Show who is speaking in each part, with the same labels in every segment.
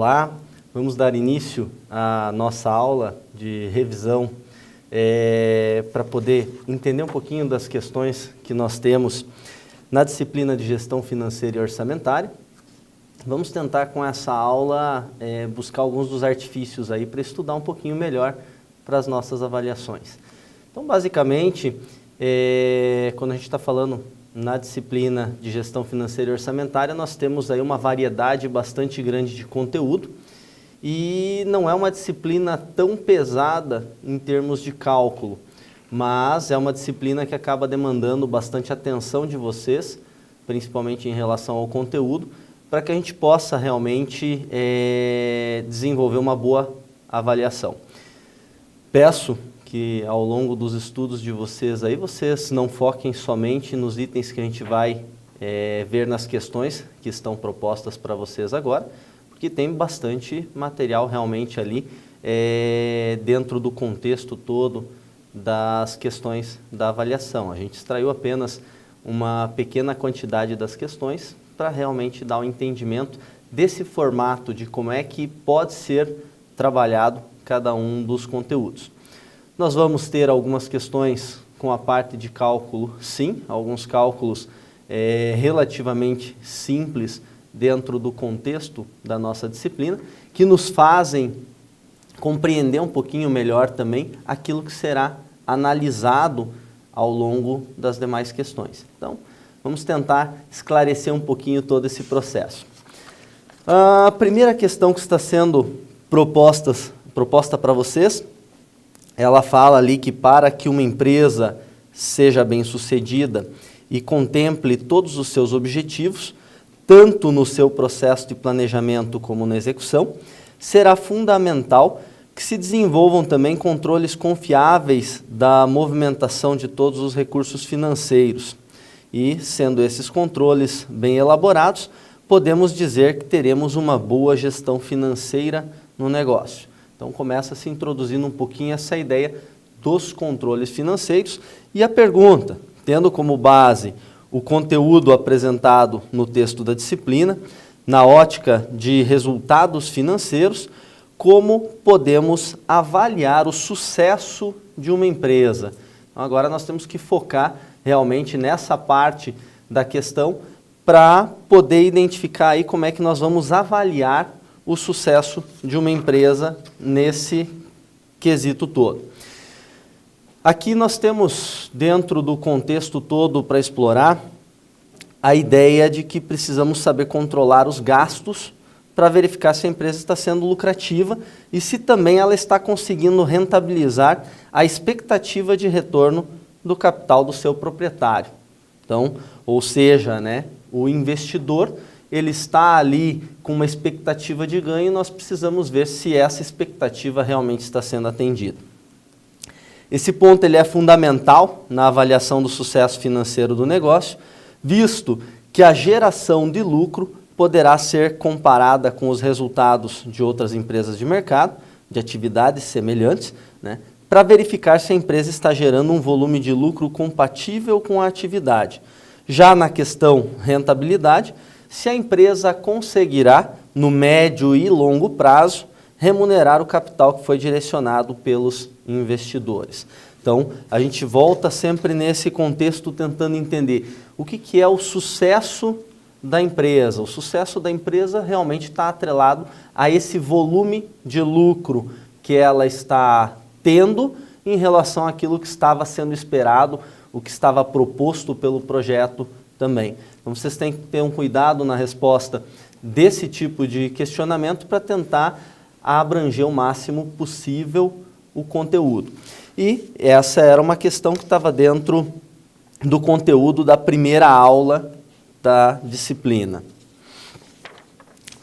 Speaker 1: Olá, vamos dar início à nossa aula de revisão para poder entender um pouquinho das questões que nós temos na disciplina de gestão financeira e orçamentária. Vamos tentar com essa aula buscar alguns dos artifícios aí para estudar um pouquinho melhor para as nossas avaliações. Então, basicamente, quando a gente está falando na disciplina de gestão financeira e orçamentária, nós temos aí uma variedade bastante grande de conteúdo e não é uma disciplina tão pesada em termos de cálculo, mas é uma disciplina que acaba demandando bastante atenção de vocês, principalmente em relação ao conteúdo, para que a gente possa realmente desenvolver uma boa avaliação. Peço que ao longo dos estudos de vocês aí, vocês não foquem somente nos itens que a gente vai ver nas questões que estão propostas para vocês agora, porque tem bastante material realmente ali dentro do contexto todo das questões da avaliação. A gente extraiu apenas uma pequena quantidade das questões para realmente dar um entendimento desse formato de como é que pode ser trabalhado cada um dos conteúdos. Nós vamos ter algumas questões com a parte de cálculo, sim, alguns cálculos relativamente simples dentro do contexto da nossa disciplina, que nos fazem compreender um pouquinho melhor também aquilo que será analisado ao longo das demais questões. Então, vamos tentar esclarecer um pouquinho todo esse processo. A primeira questão que está sendo proposta para vocês, ela fala ali que para que uma empresa seja bem-sucedida e contemple todos os seus objetivos, tanto no seu processo de planejamento como na execução, será fundamental que se desenvolvam também controles confiáveis da movimentação de todos os recursos financeiros. E, sendo esses controles bem elaborados, podemos dizer que teremos uma boa gestão financeira no negócio. Então, começa se introduzindo um pouquinho essa ideia dos controles financeiros. E a pergunta, tendo como base o conteúdo apresentado no texto da disciplina, na ótica de resultados financeiros, como podemos avaliar o sucesso de uma empresa? Então, agora nós temos que focar realmente nessa parte da questão para poder identificar aí como é que nós vamos avaliar o sucesso de uma empresa nesse quesito todo. Aqui nós temos, dentro do contexto todo para explorar, a ideia de que precisamos saber controlar os gastos para verificar se a empresa está sendo lucrativa e se também ela está conseguindo rentabilizar a expectativa de retorno do capital do seu proprietário. Então, ou seja, o investidor ele está ali com uma expectativa de ganho e nós precisamos ver se essa expectativa realmente está sendo atendida. Esse ponto ele é fundamental na avaliação do sucesso financeiro do negócio, visto que a geração de lucro poderá ser comparada com os resultados de outras empresas de mercado, de atividades semelhantes, para verificar se a empresa está gerando um volume de lucro compatível com a atividade. Já na questão rentabilidade, se a empresa conseguirá, no médio e longo prazo, remunerar o capital que foi direcionado pelos investidores. Então, a gente volta sempre nesse contexto tentando entender o que é o sucesso da empresa. O sucesso da empresa realmente está atrelado a esse volume de lucro que ela está tendo em relação àquilo que estava sendo esperado, o que estava proposto pelo projeto também. Então, vocês têm que ter um cuidado na resposta desse tipo de questionamento para tentar abranger o máximo possível o conteúdo. E essa era uma questão que estava dentro do conteúdo da primeira aula da disciplina.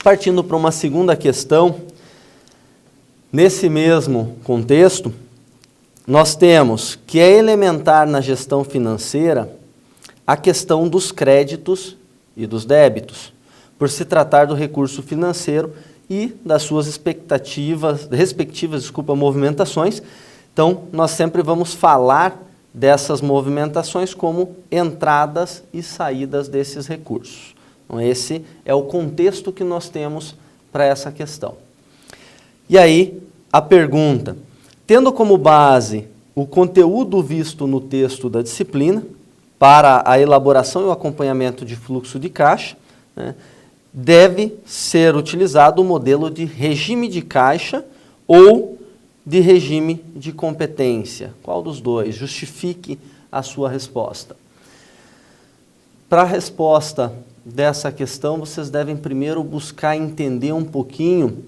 Speaker 1: Partindo para uma segunda questão, nesse mesmo contexto, nós temos que é elementar na gestão financeira a questão dos créditos e dos débitos, por se tratar do recurso financeiro e das suas respectivas movimentações. Então, nós sempre vamos falar dessas movimentações como entradas e saídas desses recursos. Então, esse é o contexto que nós temos para essa questão. E aí, a pergunta, tendo como base o conteúdo visto no texto da disciplina, para a elaboração e o acompanhamento de fluxo de caixa, né, deve ser utilizado o modelo de regime de caixa ou de regime de competência. Qual dos dois? Justifique a sua resposta. Para a resposta dessa questão, vocês devem primeiro buscar entender um pouquinho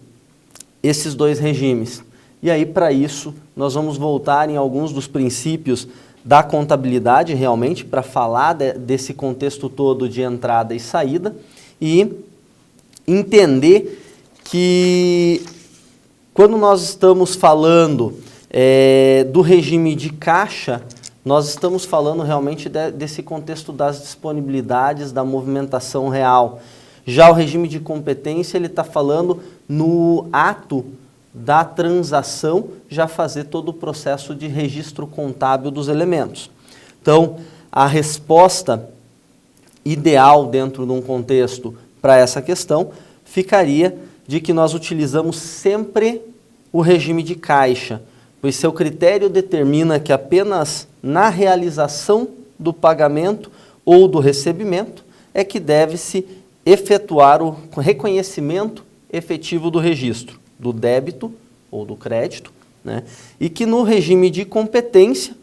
Speaker 1: esses dois regimes. E aí, para isso, nós vamos voltar em alguns dos princípios da contabilidade, realmente, para falar desse contexto todo de entrada e saída, e entender que quando nós estamos falando do regime de caixa, nós estamos falando realmente desse contexto das disponibilidades, da movimentação real. Já o regime de competência, ele está falando no ato da transação, já fazer todo o processo de registro contábil dos elementos. Então, a resposta ideal dentro de um contexto para essa questão ficaria de que nós utilizamos sempre o regime de caixa, pois seu critério determina que apenas na realização do pagamento ou do recebimento é que deve-se efetuar o reconhecimento efetivo do registro, do débito ou do crédito, né? E que no regime de competência,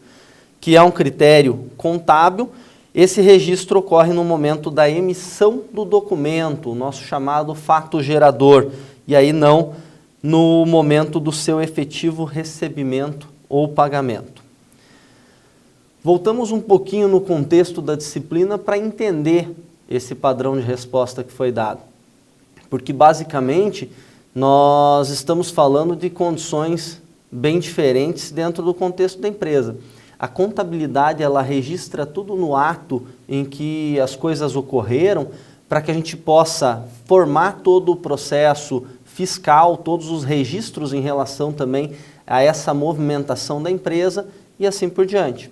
Speaker 1: que é um critério contábil, esse registro ocorre no momento da emissão do documento, o nosso chamado fato gerador, e aí não no momento do seu efetivo recebimento ou pagamento. Voltamos um pouquinho no contexto da disciplina para entender esse padrão de resposta que foi dado, porque basicamente nós estamos falando de condições bem diferentes dentro do contexto da empresa. A contabilidade, ela registra tudo no ato em que as coisas ocorreram, para que a gente possa formar todo o processo fiscal, todos os registros em relação também a essa movimentação da empresa e assim por diante.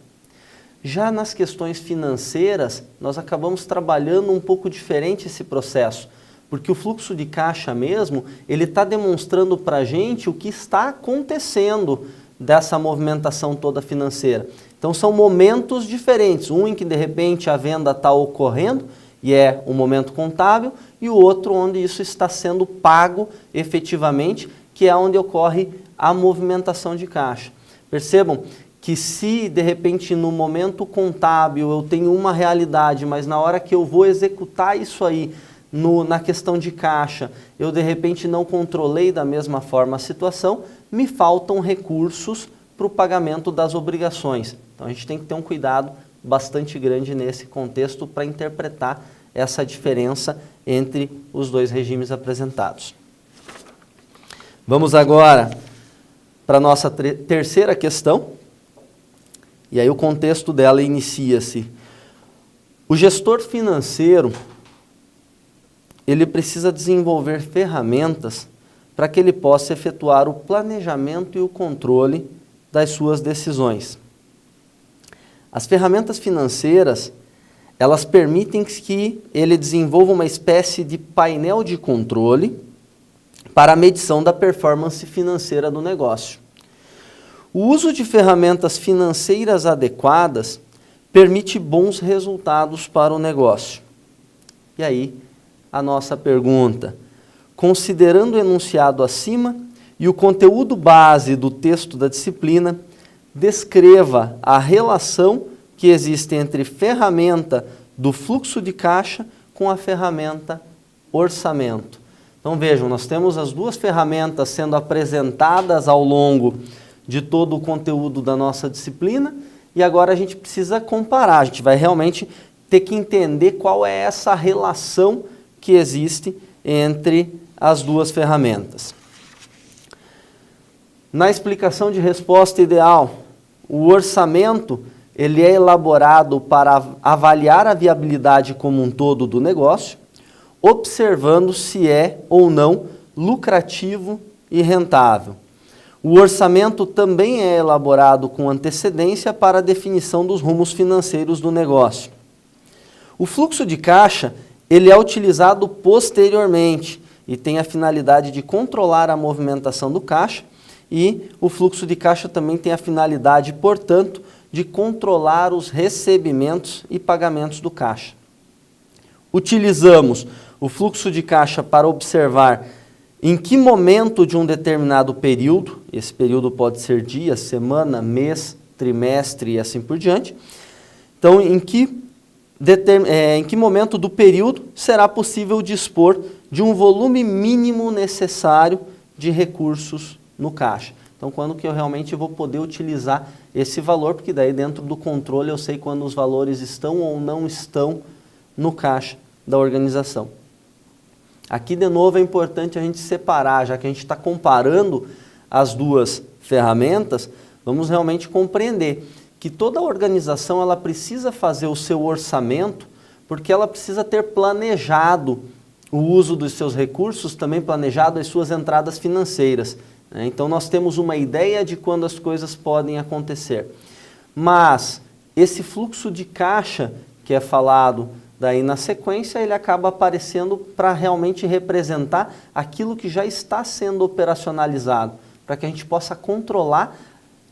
Speaker 1: Já nas questões financeiras, nós acabamos trabalhando um pouco diferente esse processo, porque o fluxo de caixa mesmo, ele está demonstrando para a gente o que está acontecendo dessa movimentação toda financeira. Então são momentos diferentes, um em que de repente a venda está ocorrendo e é um momento contábil, e o outro onde isso está sendo pago efetivamente, que é onde ocorre a movimentação de caixa. Percebam que se de repente no momento contábil eu tenho uma realidade, mas na hora que eu vou executar isso aí, na questão de caixa, eu de repente não controlei da mesma forma a situação, me faltam recursos para o pagamento das obrigações. Então a gente tem que ter um cuidado bastante grande nesse contexto para interpretar essa diferença entre os dois regimes apresentados. Vamos agora para a nossa terceira questão, e aí o contexto dela inicia-se. O gestor financeiro, ele precisa desenvolver ferramentas para que ele possa efetuar o planejamento e o controle das suas decisões. As ferramentas financeiras, elas permitem que ele desenvolva uma espécie de painel de controle para a medição da performance financeira do negócio. O uso de ferramentas financeiras adequadas permite bons resultados para o negócio. E aí, a nossa pergunta: considerando o enunciado acima e o conteúdo base do texto da disciplina, descreva a relação que existe entre ferramenta do fluxo de caixa com a ferramenta orçamento. Então vejam, nós temos as duas ferramentas sendo apresentadas ao longo de todo o conteúdo da nossa disciplina, e agora a gente precisa comparar, a gente vai realmente ter que entender qual é essa relação que existe entre as duas ferramentas. Na explicação de resposta ideal, o orçamento ele é elaborado para avaliar a viabilidade como um todo do negócio, observando se é ou não lucrativo e rentável. O orçamento também é elaborado com antecedência para a definição dos rumos financeiros do negócio. O fluxo de caixa ele é utilizado posteriormente e tem a finalidade de controlar a movimentação do caixa, e o fluxo de caixa também tem a finalidade, portanto, de controlar os recebimentos e pagamentos do caixa. Utilizamos o fluxo de caixa para observar em que momento de um determinado período, esse período pode ser dia, semana, mês, trimestre e assim por diante. Então, em que momento do período será possível dispor de um volume mínimo necessário de recursos no caixa. Então, quando que eu realmente vou poder utilizar esse valor, porque daí dentro do controle eu sei quando os valores estão ou não estão no caixa da organização. Aqui, de novo, é importante a gente separar, já que a gente está comparando as duas ferramentas, vamos realmente compreender que toda organização ela precisa fazer o seu orçamento, porque ela precisa ter planejado o uso dos seus recursos, também planejado as suas entradas financeiras. Então, nós temos uma ideia de quando as coisas podem acontecer. Mas esse fluxo de caixa que é falado daí na sequência, ele acaba aparecendo para realmente representar aquilo que já está sendo operacionalizado, para que a gente possa controlar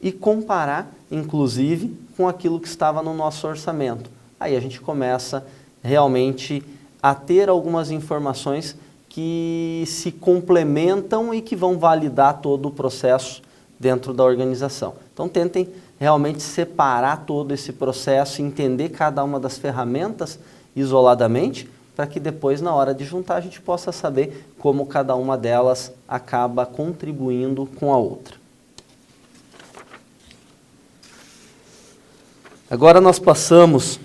Speaker 1: e comparar, inclusive, com aquilo que estava no nosso orçamento. Aí a gente começa realmente a ter algumas informações que se complementam e que vão validar todo o processo dentro da organização. Então, tentem realmente separar todo esse processo, entender cada uma das ferramentas isoladamente, para que depois, na hora de juntar, a gente possa saber como cada uma delas acaba contribuindo com a outra. Agora nós passamos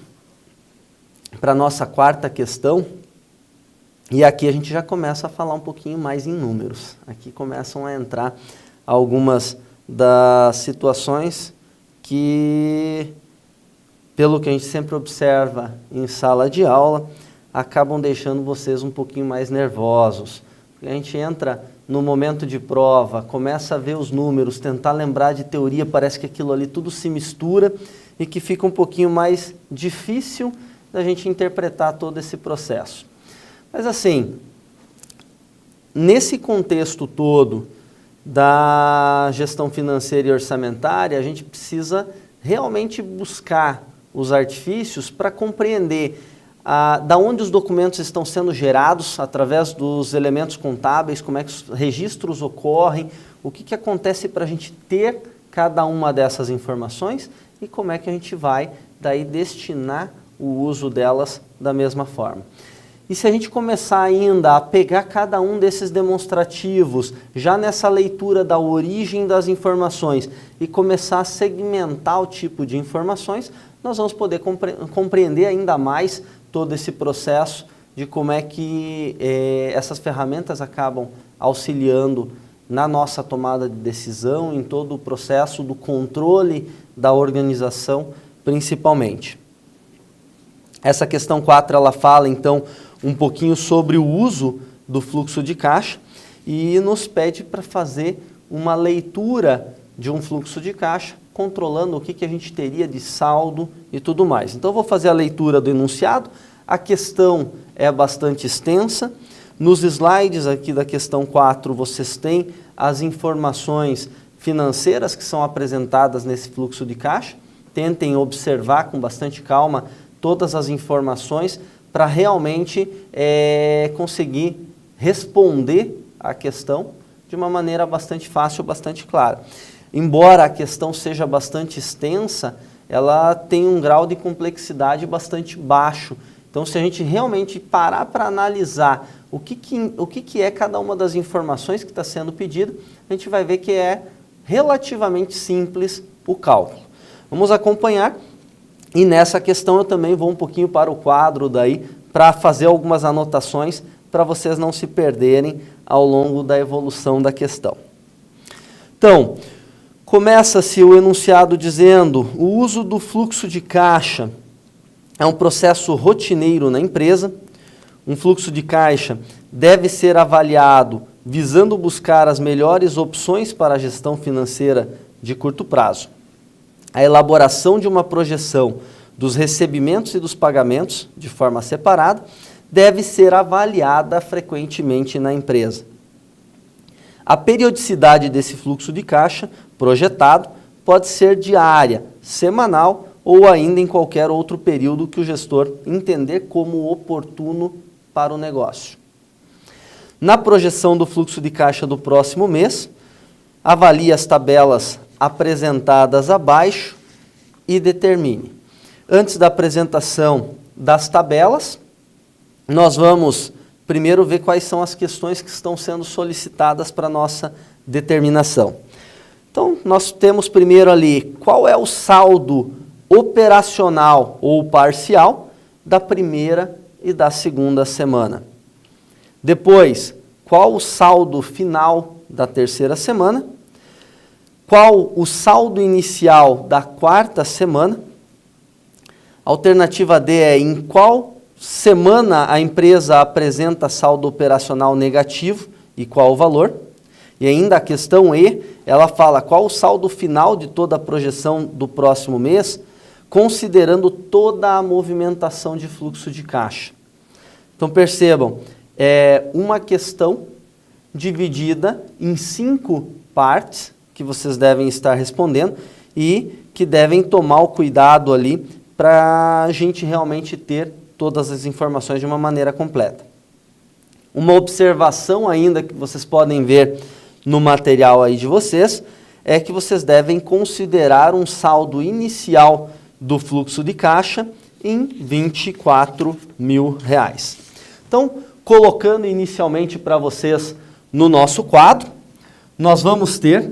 Speaker 1: para a nossa quarta questão, e aqui a gente já começa a falar um pouquinho mais em números. Aqui começam a entrar algumas das situações que, pelo que a gente sempre observa em sala de aula, acabam deixando vocês um pouquinho mais nervosos. A gente entra no momento de prova, começa a ver os números, tentar lembrar de teoria, parece que aquilo ali tudo se mistura e que fica um pouquinho mais difícil da gente interpretar todo esse processo. Mas assim, nesse contexto todo da gestão financeira e orçamentária, a gente precisa realmente buscar os artifícios para compreender da onde os documentos estão sendo gerados através dos elementos contábeis, como é que os registros ocorrem, o que acontece para a gente ter cada uma dessas informações e como é que a gente vai daí destinar o uso delas da mesma forma. E se a gente começar ainda a pegar cada um desses demonstrativos, já nessa leitura da origem das informações e começar a segmentar o tipo de informações, nós vamos poder compreender ainda mais todo esse processo de como é que essas ferramentas acabam auxiliando na nossa tomada de decisão, em todo o processo do controle da organização, principalmente. Essa questão 4, ela fala, então, um pouquinho sobre o uso do fluxo de caixa e nos pede para fazer uma leitura de um fluxo de caixa, controlando o que a gente teria de saldo e tudo mais. Então, eu vou fazer a leitura do enunciado. A questão é bastante extensa. Nos slides aqui da questão 4, vocês têm as informações financeiras que são apresentadas nesse fluxo de caixa. Tentem observar com bastante calma todas as informações para realmente conseguir responder a questão de uma maneira bastante fácil, bastante clara. Embora a questão seja bastante extensa, ela tem um grau de complexidade bastante baixo. Então, se a gente realmente parar para analisar o que é cada uma das informações que está sendo pedida, a gente vai ver que é relativamente simples o cálculo. Vamos acompanhar. E nessa questão eu também vou um pouquinho para o quadro daí, para fazer algumas anotações, para vocês não se perderem ao longo da evolução da questão. Então, começa-se o enunciado dizendo: o uso do fluxo de caixa é um processo rotineiro na empresa. Um fluxo de caixa deve ser avaliado visando buscar as melhores opções para a gestão financeira de curto prazo. A elaboração de uma projeção dos recebimentos e dos pagamentos, de forma separada, deve ser avaliada frequentemente na empresa. A periodicidade desse fluxo de caixa projetado pode ser diária, semanal ou ainda em qualquer outro período que o gestor entender como oportuno para o negócio. Na projeção do fluxo de caixa do próximo mês, avalie as tabelas apresentadas abaixo e determine. Antes da apresentação das tabelas, nós vamos primeiro ver quais são as questões que estão sendo solicitadas para a nossa determinação. Então, nós temos primeiro ali qual é o saldo operacional ou parcial da primeira e da segunda semana. Depois, qual o saldo final da terceira semana? Qual o saldo inicial da quarta semana? Alternativa D é em qual semana a empresa apresenta saldo operacional negativo e qual o valor? E ainda a questão E, ela fala qual o saldo final de toda a projeção do próximo mês, considerando toda a movimentação de fluxo de caixa. Então percebam, é uma questão dividida em 5 partes que vocês devem estar respondendo e que devem tomar o cuidado ali para a gente realmente ter todas as informações de uma maneira completa. Uma observação ainda que vocês podem ver no material aí de vocês é que vocês devem considerar um saldo inicial do fluxo de caixa em R$24 mil. Então, colocando inicialmente para vocês no nosso quadro, nós vamos ter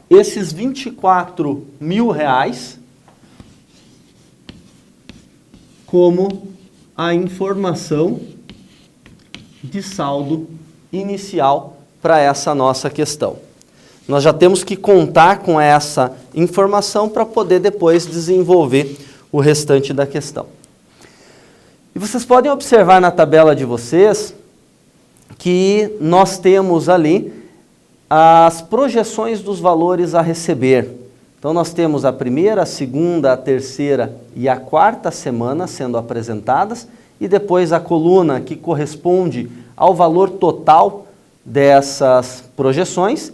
Speaker 1: esses R$24 mil como a informação de saldo inicial para essa nossa questão. Nós já temos que contar com essa informação para poder depois desenvolver o restante da questão. E vocês podem observar na tabela de vocês que nós temos ali as projeções dos valores a receber. Então nós temos a primeira, a segunda, a terceira e a quarta semana sendo apresentadas e depois a coluna que corresponde ao valor total dessas projeções.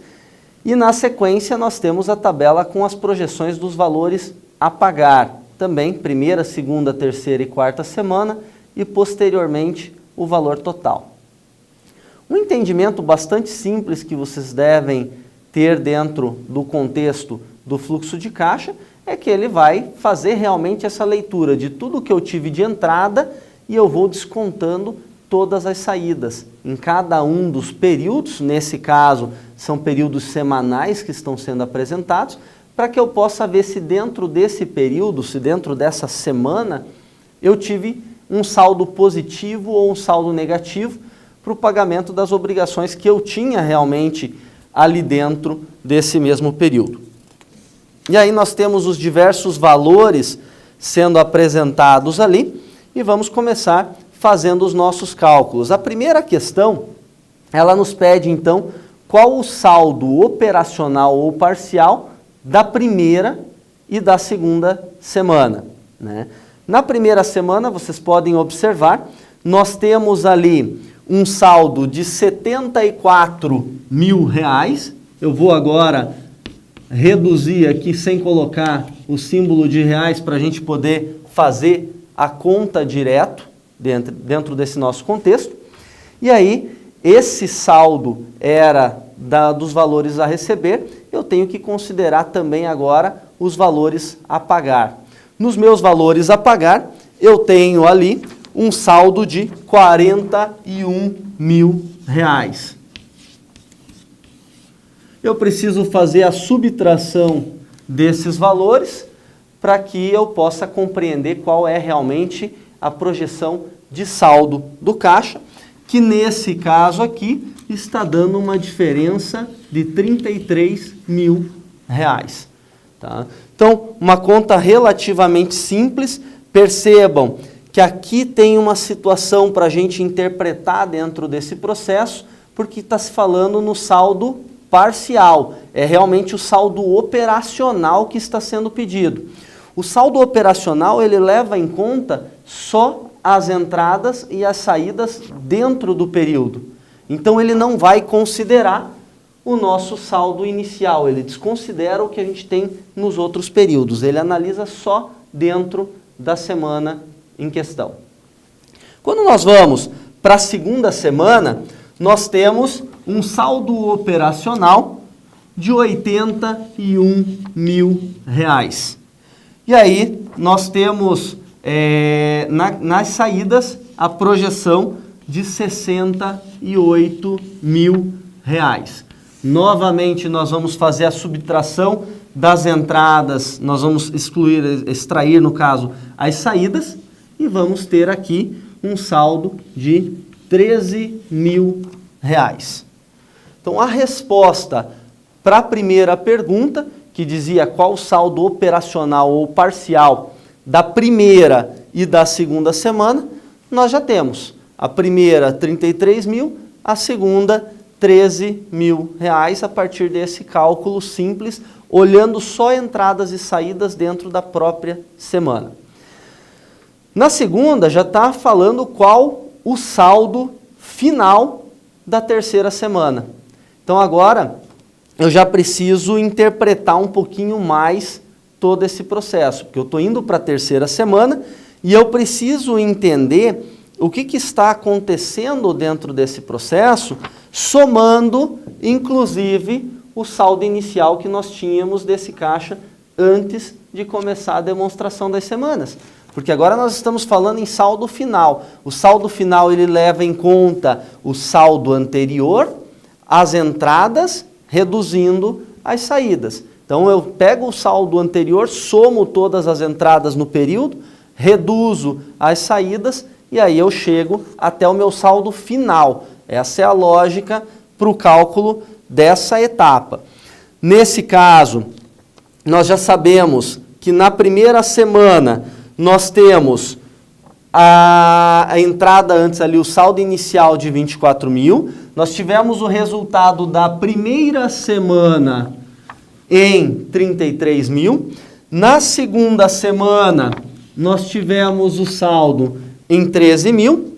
Speaker 1: E na sequência nós temos a tabela com as projeções dos valores a pagar. Também primeira, segunda, terceira e quarta semana e posteriormente o valor total. Um entendimento bastante simples que vocês devem ter dentro do contexto do fluxo de caixa é que ele vai fazer realmente essa leitura de tudo que eu tive de entrada e eu vou descontando todas as saídas. Em cada um dos períodos, nesse caso são períodos semanais que estão sendo apresentados, para que eu possa ver se dentro desse período, se dentro dessa semana, eu tive um saldo positivo ou um saldo negativo para o pagamento das obrigações que eu tinha realmente ali dentro desse mesmo período. E aí nós temos os diversos valores sendo apresentados ali e vamos começar fazendo os nossos cálculos. A primeira questão, ela nos pede então qual o saldo operacional ou parcial da primeira e da segunda semana, né? Na primeira semana, vocês podem observar, nós temos ali um saldo de R$74 mil. Eu vou agora reduzir aqui sem colocar o símbolo de reais para a gente poder fazer a conta direto dentro desse nosso contexto. E aí, esse saldo era dos valores a receber, eu tenho que considerar também agora os valores a pagar. Nos meus valores a pagar, eu tenho ali um saldo de R$41 mil. Eu preciso fazer a subtração desses valores para que eu possa compreender qual é realmente a projeção de saldo do caixa, que nesse caso aqui está dando uma diferença de R$33 mil. Tá? Então, uma conta relativamente simples. Percebam que aqui tem uma situação para a gente interpretar dentro desse processo, porque está se falando no saldo parcial. É realmente o saldo operacional que está sendo pedido. O saldo operacional, ele leva em conta só as entradas e as saídas dentro do período. Então ele não vai considerar o nosso saldo inicial, ele desconsidera o que a gente tem nos outros períodos, ele analisa só dentro da semana em questão. Quando nós vamos para a segunda semana, nós temos um saldo operacional de R$ 81.000. E aí nós temos nas saídas a projeção de R$ 68.000. Novamente nós vamos fazer a subtração das entradas, nós vamos extrair no caso as saídas e vamos ter aqui um saldo de R$ 13.000. Então a resposta para a primeira pergunta, que dizia qual o saldo operacional ou parcial da primeira e da segunda semana, nós já temos. A primeira, 33.000, a segunda, R$ 13.000, a partir desse cálculo simples, olhando só entradas e saídas dentro da própria semana. Na segunda, já está falando qual o saldo final da terceira semana. Então agora, eu já preciso interpretar um pouquinho mais todo esse processo, porque eu estou indo para a terceira semana e eu preciso entender o que está acontecendo dentro desse processo, somando, inclusive, o saldo inicial que nós tínhamos desse caixa antes de começar a demonstração das semanas. Porque agora nós estamos falando em saldo final. O saldo final ele leva em conta o saldo anterior, as entradas, reduzindo as saídas. Então eu pego o saldo anterior, somo todas as entradas no período, reduzo as saídas e aí eu chego até o meu saldo final. Essa é a lógica para o cálculo dessa etapa. Nesse caso, nós já sabemos que na primeira semana nós temos a entrada antes ali, o saldo inicial de 24.000. Nós tivemos o resultado da primeira semana em 33.000. Na segunda semana, nós tivemos o saldo em 13.000.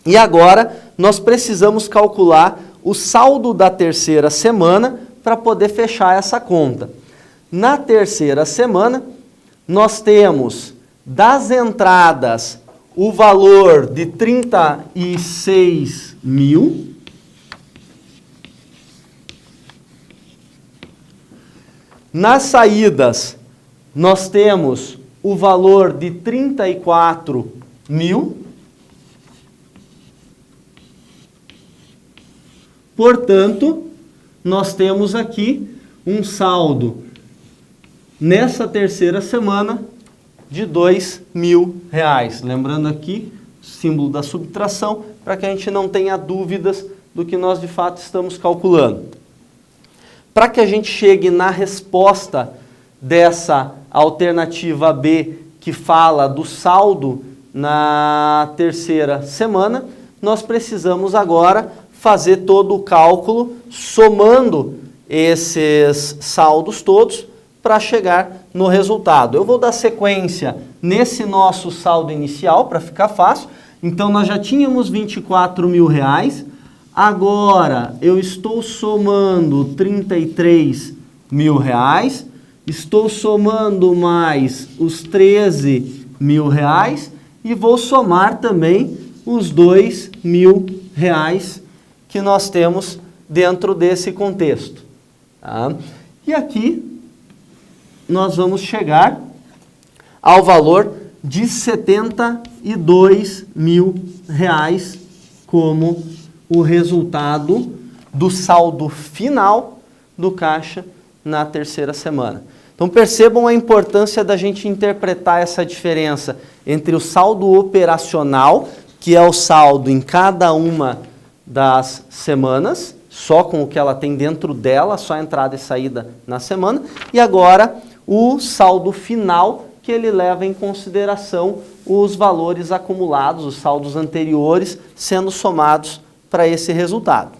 Speaker 1: E agora, nós precisamos calcular o saldo da terceira semana para poder fechar essa conta. Na terceira semana, nós temos das entradas o valor de 36.000. Nas saídas, nós temos o valor de 34.000. Portanto, nós temos aqui um saldo nessa terceira semana de R$ 2.000. Lembrando aqui o símbolo da subtração para que a gente não tenha dúvidas do que nós de fato estamos calculando. Para que a gente chegue na resposta dessa alternativa B, que fala do saldo na terceira semana, nós precisamos agora fazer todo o cálculo, somando esses saldos todos, para chegar no resultado. Eu vou dar sequência nesse nosso saldo inicial, para ficar fácil. Então, nós já tínhamos R$ 24.000, agora eu estou somando R$ 33.000, estou somando mais os R$ 13.000 e vou somar também os R$ 2.000 que nós temos dentro desse contexto. Tá? E aqui nós vamos chegar ao valor de R$ 72.000 como o resultado do saldo final do caixa na terceira semana. Então percebam a importância da gente interpretar essa diferença entre o saldo operacional, que é o saldo em cada uma das semanas, só com o que ela tem dentro dela, só entrada e saída na semana, e agora o saldo final, que ele leva em consideração os valores acumulados, os saldos anteriores, sendo somados para esse resultado.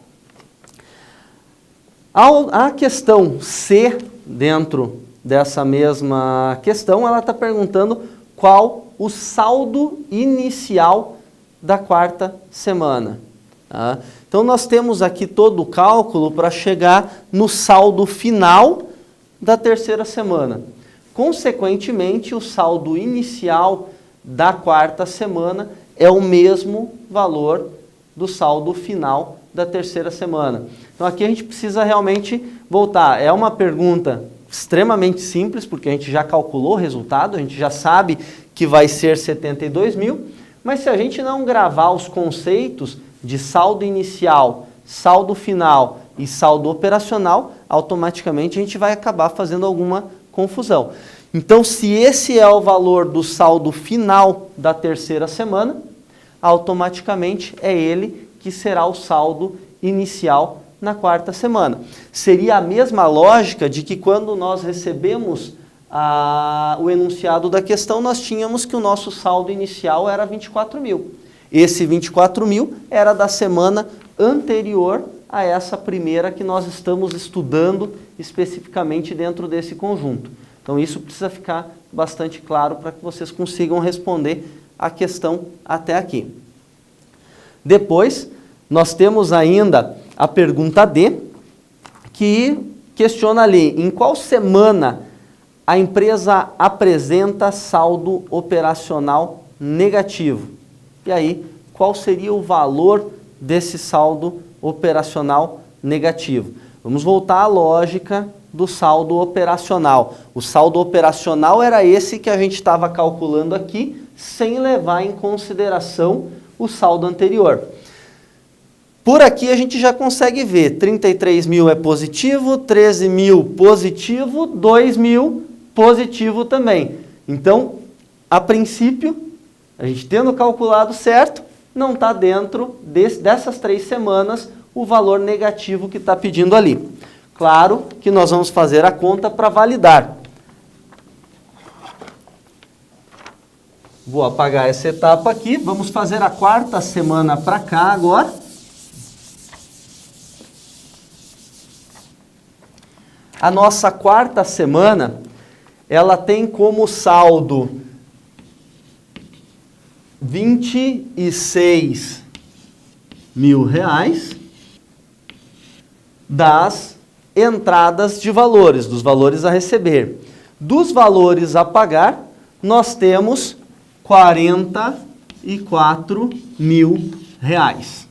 Speaker 1: A questão C, dentro dessa mesma questão, ela está perguntando qual o saldo inicial da quarta semana. Tá? Então, nós temos aqui todo o cálculo para chegar no saldo final da terceira semana. Consequentemente, o saldo inicial da quarta semana é o mesmo valor do saldo final da terceira semana. Então, aqui a gente precisa realmente voltar. É uma pergunta extremamente simples, porque a gente já calculou o resultado, a gente já sabe que vai ser 72 mil, mas se a gente não gravar os conceitos de saldo inicial, saldo final e saldo operacional, automaticamente a gente vai acabar fazendo alguma confusão. Então, se esse é o valor do saldo final da terceira semana, automaticamente é ele que será o saldo inicial na quarta semana. Seria a mesma lógica de que quando nós recebemos o enunciado da questão, nós tínhamos que o nosso saldo inicial era 24 mil. Esse 24 mil era da semana anterior a essa primeira que nós estamos estudando especificamente dentro desse conjunto. Então, isso precisa ficar bastante claro para que vocês consigam responder a questão até aqui. Depois, nós temos ainda a pergunta D, que questiona ali, em qual semana a empresa apresenta saldo operacional negativo? E aí, qual seria o valor desse saldo operacional negativo? Vamos voltar à lógica do saldo operacional. O saldo operacional era esse que a gente estava calculando aqui, sem levar em consideração o saldo anterior. Por aqui a gente já consegue ver, 33 mil é positivo, 13 mil positivo, 2 mil positivo também. Então, a princípio, a gente tendo calculado certo, não está dentro dessas 3 semanas o valor negativo que está pedindo ali. Claro que nós vamos fazer a conta para validar. Vou apagar essa etapa aqui, vamos fazer a quarta semana para cá agora. A nossa quarta semana, ela tem como saldo 26 mil reais das entradas de valores, dos valores a receber. Dos valores a pagar, nós temos 44 mil reais.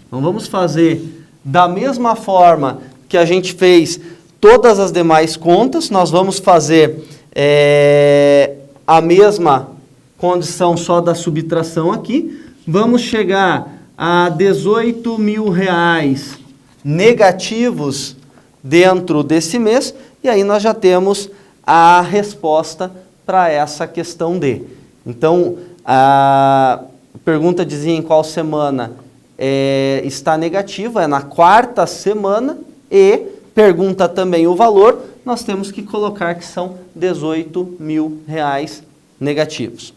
Speaker 1: Então, vamos fazer da mesma forma que a gente fez todas as demais contas, nós vamos fazer a mesma condição só da subtração aqui. Vamos chegar a 18 mil reais negativos dentro desse mês, e aí nós já temos a resposta para essa questão D. Então, a pergunta dizia em qual semana está negativa, é na quarta semana, e pergunta também o valor, nós temos que colocar que são 18 mil reais negativos.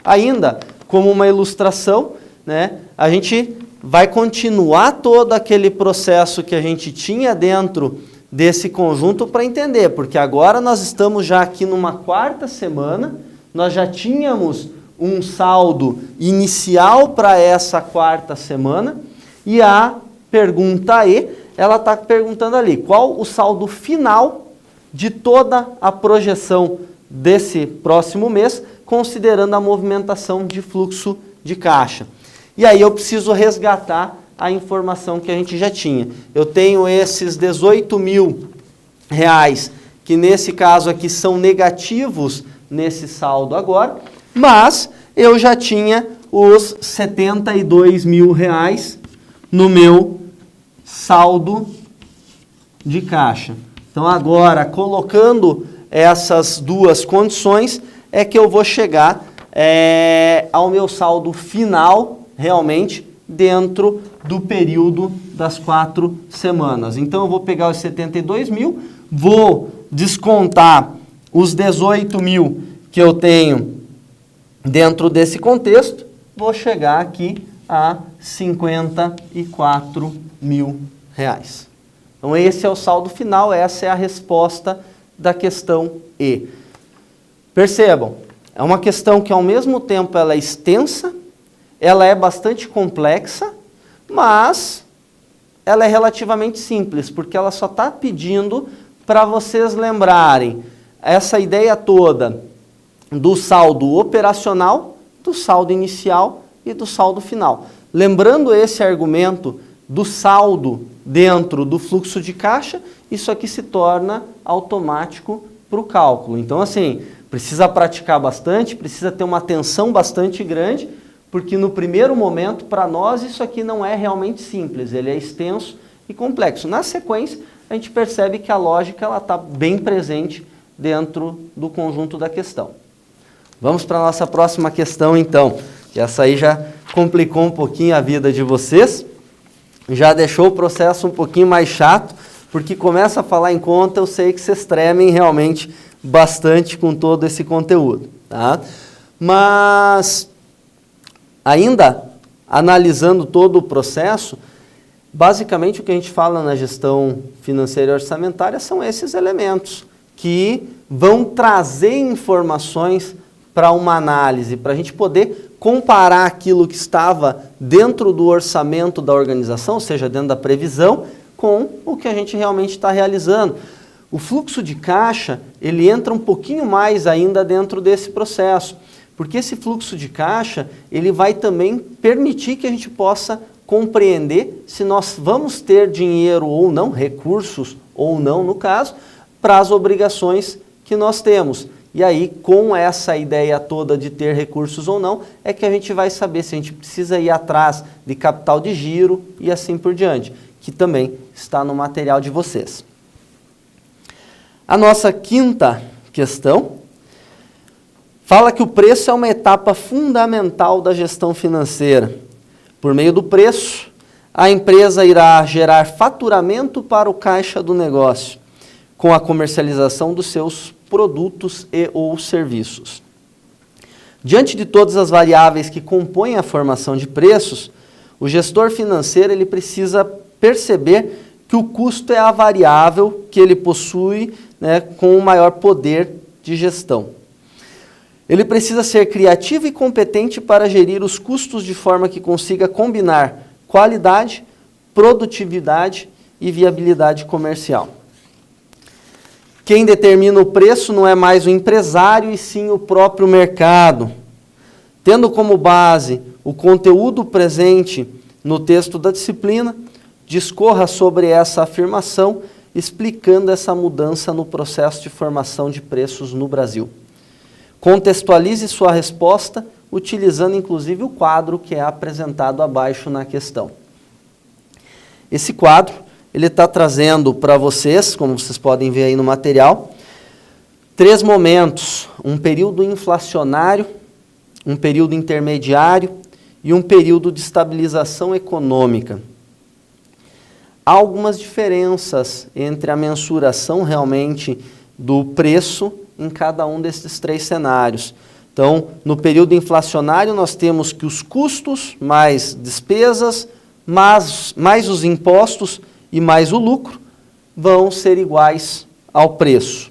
Speaker 1: Ainda, como uma ilustração, né, a gente vai continuar todo aquele processo que a gente tinha dentro desse conjunto para entender, porque agora nós estamos já aqui numa quarta semana, nós já tínhamos um saldo inicial para essa quarta semana, e a pergunta E, ela está perguntando ali, qual o saldo final de toda a projeção desse próximo mês, considerando a movimentação de fluxo de caixa. E aí eu preciso resgatar a informação que a gente já tinha. Eu tenho esses 18 mil reais, que nesse caso aqui são negativos nesse saldo agora, mas eu já tinha os 72 mil reais no meu saldo de caixa. Então agora, colocando essas duas condições, é que eu vou chegar ao meu saldo final, realmente, dentro do período das 4 semanas. Então eu vou pegar os 72 mil, vou descontar os 18 mil que eu tenho dentro desse contexto, vou chegar aqui a 54 mil reais. Então esse é o saldo final, essa é a resposta da questão E. Percebam, É uma questão que, ao mesmo tempo, ela é extensa, ela é bastante complexa, mas ela é relativamente simples, porque ela só está pedindo para vocês lembrarem essa ideia toda do saldo operacional, do saldo inicial e do saldo final. Lembrando esse argumento do saldo dentro do fluxo de caixa, isso aqui se torna automático para o cálculo. Então, assim, precisa praticar bastante, precisa ter uma atenção bastante grande, porque no primeiro momento, para nós, isso aqui não é realmente simples, ele é extenso e complexo. Na sequência, a gente percebe que a lógica está bem presente dentro do conjunto da questão. Vamos para a nossa próxima questão, então, que essa aí já complicou um pouquinho a vida de vocês, já deixou o processo um pouquinho mais chato, porque começa a falar em conta, eu sei que vocês tremem realmente bastante com todo esse conteúdo, tá? Mas, ainda analisando todo o processo, basicamente o que a gente fala na gestão financeira e orçamentária são esses elementos que vão trazer informações para uma análise, para a gente poder comparar aquilo que estava dentro do orçamento da organização, ou seja, dentro da previsão, com o que a gente realmente está realizando. O fluxo de caixa, ele entra um pouquinho mais ainda dentro desse processo, porque esse fluxo de caixa, ele vai também permitir que a gente possa compreender se nós vamos ter dinheiro ou não, recursos ou não, no caso, para as obrigações que nós temos. E aí, com essa ideia toda de ter recursos ou não, é que a gente vai saber se a gente precisa ir atrás de capital de giro e assim por diante, que também está no material de vocês. A nossa quinta questão fala que o preço é uma etapa fundamental da gestão financeira. Por meio do preço, a empresa irá gerar faturamento para o caixa do negócio, com a comercialização dos seus produtos e ou serviços. Diante de todas as variáveis que compõem a formação de preços, o gestor financeiro ele precisa perceber que o custo é a variável que ele possui, né, com o maior poder de gestão. Ele precisa ser criativo e competente para gerir os custos de forma que consiga combinar qualidade, produtividade e viabilidade comercial. Quem determina o preço não é mais o empresário e sim o próprio mercado. Tendo como base o conteúdo presente no texto da disciplina, discorra sobre essa afirmação, explicando essa mudança no processo de formação de preços no Brasil. Contextualize sua resposta, utilizando inclusive o quadro que é apresentado abaixo na questão. Esse quadro, ele está trazendo para vocês, como vocês podem ver aí no material, 3 momentos: um período inflacionário, um período intermediário e um período de estabilização econômica. Há algumas diferenças entre a mensuração realmente do preço em cada um desses 3 cenários. Então, no período inflacionário, nós temos que os custos mais despesas, mais os impostos e mais o lucro vão ser iguais ao preço.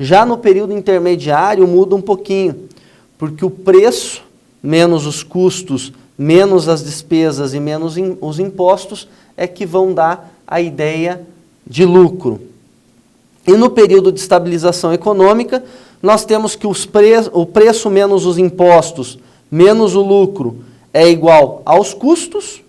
Speaker 1: Já no período intermediário muda um pouquinho, porque o preço, menos os custos, menos as despesas e menos os impostos, é que vão dar a ideia de lucro. E no período de estabilização econômica, nós temos que o preço menos os impostos, menos o lucro, é igual aos custos,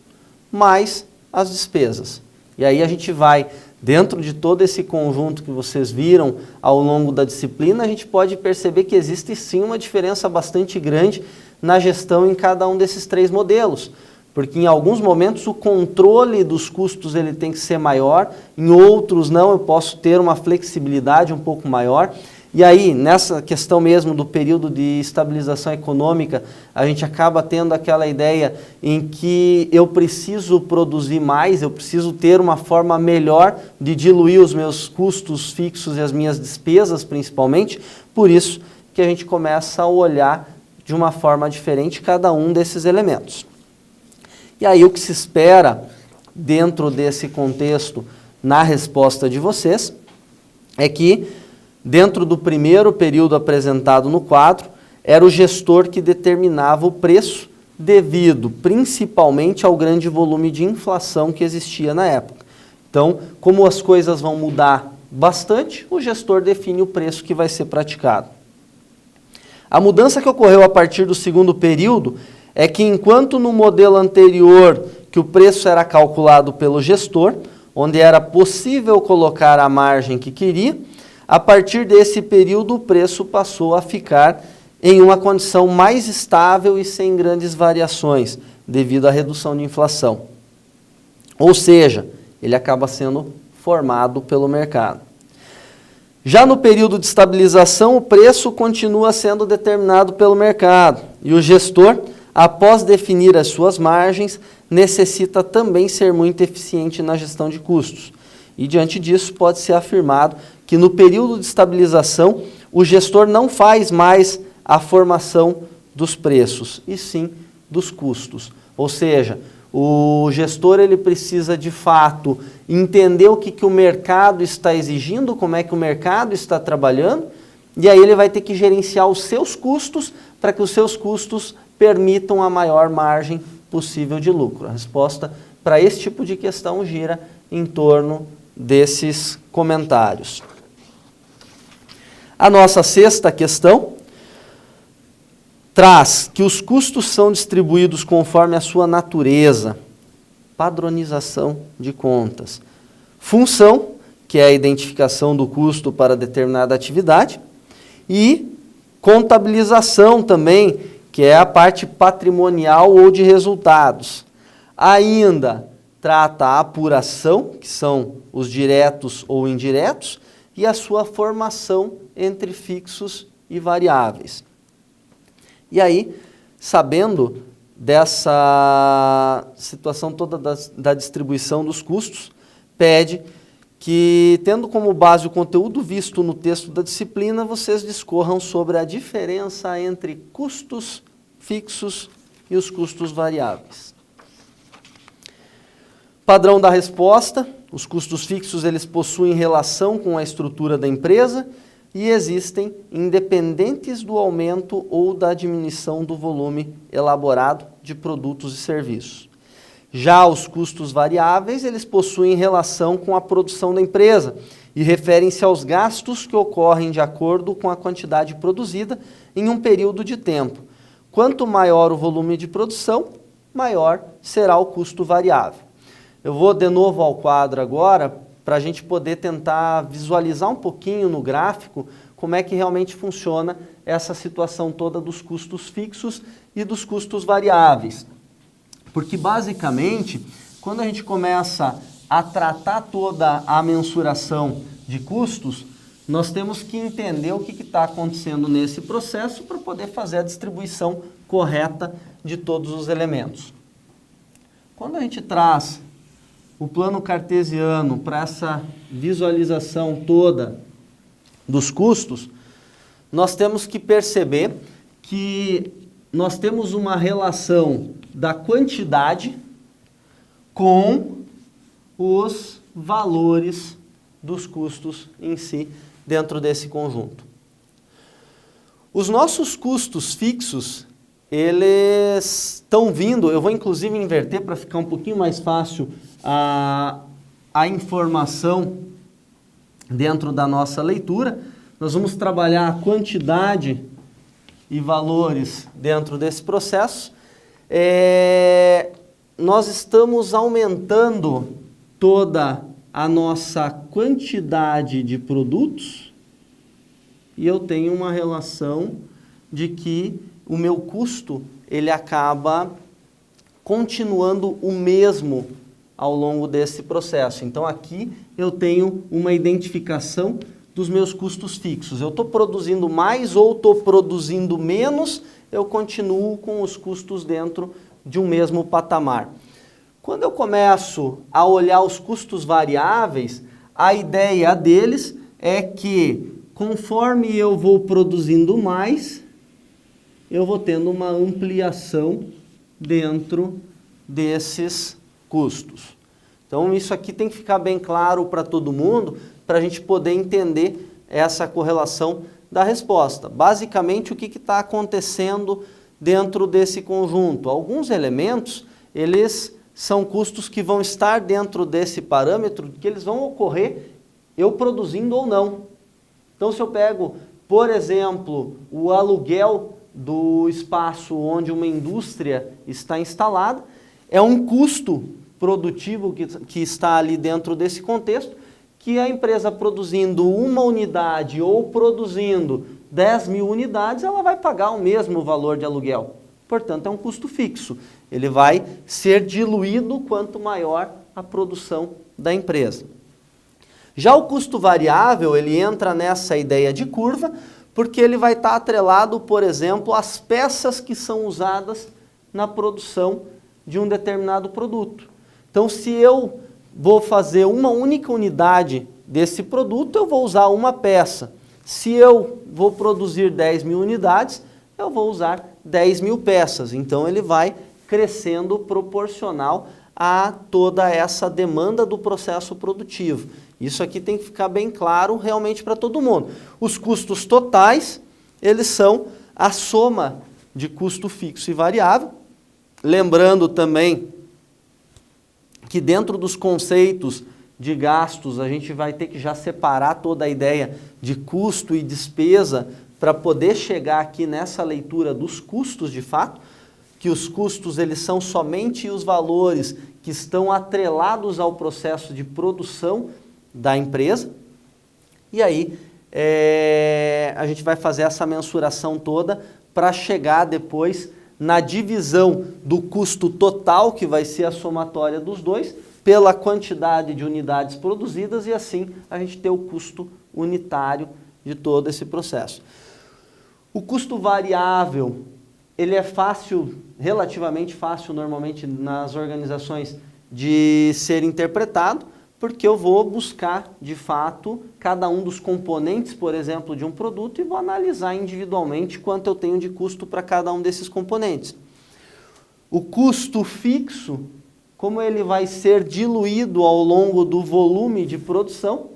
Speaker 1: mais as despesas. E aí a gente vai, dentro de todo esse conjunto que vocês viram ao longo da disciplina, a gente pode perceber que existe sim uma diferença bastante grande na gestão em cada um desses 3 modelos. Porque em alguns momentos o controle dos custos ele tem que ser maior, em outros não, eu posso ter uma flexibilidade um pouco maior. E aí, nessa questão mesmo do período de estabilização econômica, a gente acaba tendo aquela ideia em que eu preciso produzir mais, eu preciso ter uma forma melhor de diluir os meus custos fixos e as minhas despesas, principalmente. Por isso que a gente começa a olhar de uma forma diferente cada um desses elementos. E aí o que se espera dentro desse contexto na resposta de vocês é que dentro do primeiro período apresentado no quadro, era o gestor que determinava o preço, devido principalmente ao grande volume de inflação que existia na época. Então, como as coisas vão mudar bastante, o gestor define o preço que vai ser praticado. A mudança que ocorreu a partir do segundo período é que, enquanto no modelo anterior que o preço era calculado pelo gestor, onde era possível colocar a margem que queria, a partir desse período o preço passou a ficar em uma condição mais estável e sem grandes variações, devido à redução de inflação. Ou seja, ele acaba sendo formado pelo mercado. Já no período de estabilização, o preço continua sendo determinado pelo mercado e o gestor, após definir as suas margens, necessita também ser muito eficiente na gestão de custos. E diante disso, pode ser afirmado que no período de estabilização, o gestor não faz mais a formação dos preços, e sim dos custos. Ou seja, o gestor ele precisa de fato entender o que o mercado está exigindo, como é que o mercado está trabalhando, e aí ele vai ter que gerenciar os seus custos para que os seus custos permitam a maior margem possível de lucro. A resposta para esse tipo de questão gira em torno desses comentários. A nossa sexta questão traz que os custos são distribuídos conforme a sua natureza, padronização de contas, função, que é a identificação do custo para determinada atividade, e contabilização também, que é a parte patrimonial ou de resultados. Ainda trata a apuração, que são os diretos ou indiretos, e a sua formação entre fixos e variáveis. E aí, sabendo dessa situação toda da distribuição dos custos, pede que, tendo como base o conteúdo visto no texto da disciplina, vocês discorram sobre a diferença entre custos fixos e os custos variáveis. Padrão da resposta: os custos fixos eles possuem relação com a estrutura da empresa e existem independentes do aumento ou da diminuição do volume elaborado de produtos e serviços. Já os custos variáveis, eles possuem relação com a produção da empresa e referem-se aos gastos que ocorrem de acordo com a quantidade produzida em um período de tempo. Quanto maior o volume de produção, maior será o custo variável. Eu vou de novo ao quadro agora, para a gente poder tentar visualizar um pouquinho no gráfico como é que realmente funciona essa situação toda dos custos fixos e dos custos variáveis. Porque, basicamente, quando a gente começa a tratar toda a mensuração de custos, nós temos que entender o que está acontecendo nesse processo para poder fazer a distribuição correta de todos os elementos. Quando a gente traz o plano cartesiano para essa visualização toda dos custos, nós temos que perceber que nós temos uma relação da quantidade com os valores dos custos em si dentro desse conjunto. Os nossos custos fixos, eles estão vindo, eu vou inclusive inverter para ficar um pouquinho mais fácil a informação dentro da nossa leitura. Nós vamos trabalhar a quantidade e valores dentro desse processo. Nós estamos aumentando toda a nossa quantidade de produtos e eu tenho uma relação de que o meu custo ele acaba continuando o mesmo ao longo desse processo. Então aqui eu tenho uma identificação dos meus custos fixos. Eu estou produzindo mais ou estou produzindo menos, eu continuo com os custos dentro de um mesmo patamar. Quando eu começo a olhar os custos variáveis, a ideia deles é que conforme eu vou produzindo mais, eu vou tendo uma ampliação dentro desses custos. Então isso aqui tem que ficar bem claro para todo mundo, para a gente poder entender essa correlação da resposta. Basicamente, o que está acontecendo dentro desse conjunto? Alguns elementos, eles são custos que vão estar dentro desse parâmetro, que eles vão ocorrer eu produzindo ou não. Então, se eu pego, por exemplo, o aluguel do espaço onde uma indústria está instalada, é um custo produtivo que está ali dentro desse contexto, que a empresa produzindo uma unidade ou produzindo 10 mil unidades, ela vai pagar o mesmo valor de aluguel. Portanto, é um custo fixo. Ele vai ser diluído quanto maior a produção da empresa. Já o custo variável, ele entra nessa ideia de curva, porque ele vai estar atrelado, por exemplo, às peças que são usadas na produção de um determinado produto. Então, se eu vou fazer uma única unidade desse produto, eu vou usar uma peça. Se eu vou produzir 10 mil unidades, eu vou usar 10 mil peças. Então, ele vai crescendo proporcional a toda essa demanda do processo produtivo. Isso aqui tem que ficar bem claro realmente para todo mundo. Os custos totais, eles são a soma de custo fixo e variável. Lembrando também que dentro dos conceitos de gastos, a gente vai ter que já separar toda a ideia de custo e despesa para poder chegar aqui nessa leitura dos custos de fato, que os custos eles são somente os valores que estão atrelados ao processo de produção da empresa. E aí a gente vai fazer essa mensuração toda para chegar depois na divisão do custo total, que vai ser a somatória dos dois, pela quantidade de unidades produzidas, e assim a gente ter o custo unitário de todo esse processo. O custo variável, ele é fácil, relativamente fácil normalmente nas organizações de ser interpretado, porque eu vou buscar, de fato, cada um dos componentes, por exemplo, de um produto e vou analisar individualmente quanto eu tenho de custo para cada um desses componentes. O custo fixo, como ele vai ser diluído ao longo do volume de produção,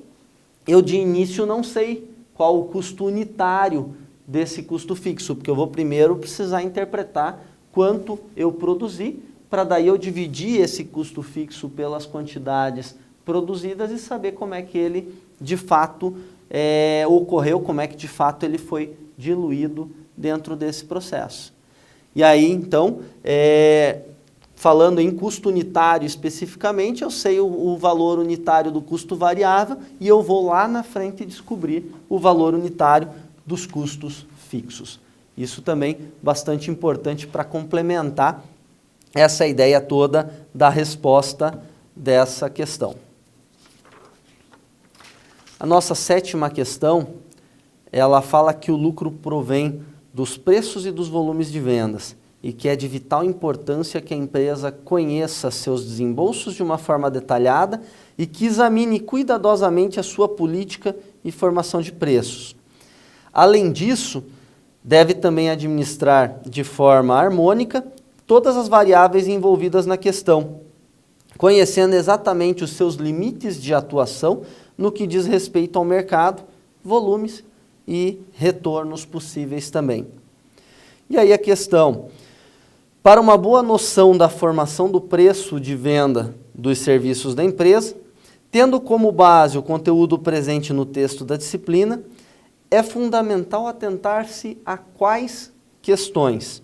Speaker 1: eu de início não sei qual o custo unitário desse custo fixo, porque eu vou primeiro precisar interpretar quanto eu produzi, para daí eu dividir esse custo fixo pelas quantidades produzidas e saber como é que ele de fato ocorreu, como é que de fato ele foi diluído dentro desse processo. E aí então, falando em custo unitário especificamente, eu sei o valor unitário do custo variável e eu vou lá na frente descobrir o valor unitário dos custos fixos. Isso também bastante importante para complementar essa ideia toda da resposta dessa questão. A nossa sétima questão, ela fala que o lucro provém dos preços e dos volumes de vendas e que é de vital importância que a empresa conheça seus desembolsos de uma forma detalhada e que examine cuidadosamente a sua política e formação de preços. Além disso, deve também administrar de forma harmônica todas as variáveis envolvidas na questão, conhecendo exatamente os seus limites de atuação no que diz respeito ao mercado, volumes e retornos possíveis também. E aí a questão, para uma boa noção da formação do preço de venda dos serviços da empresa, tendo como base o conteúdo presente no texto da disciplina, é fundamental atentar-se a quais questões.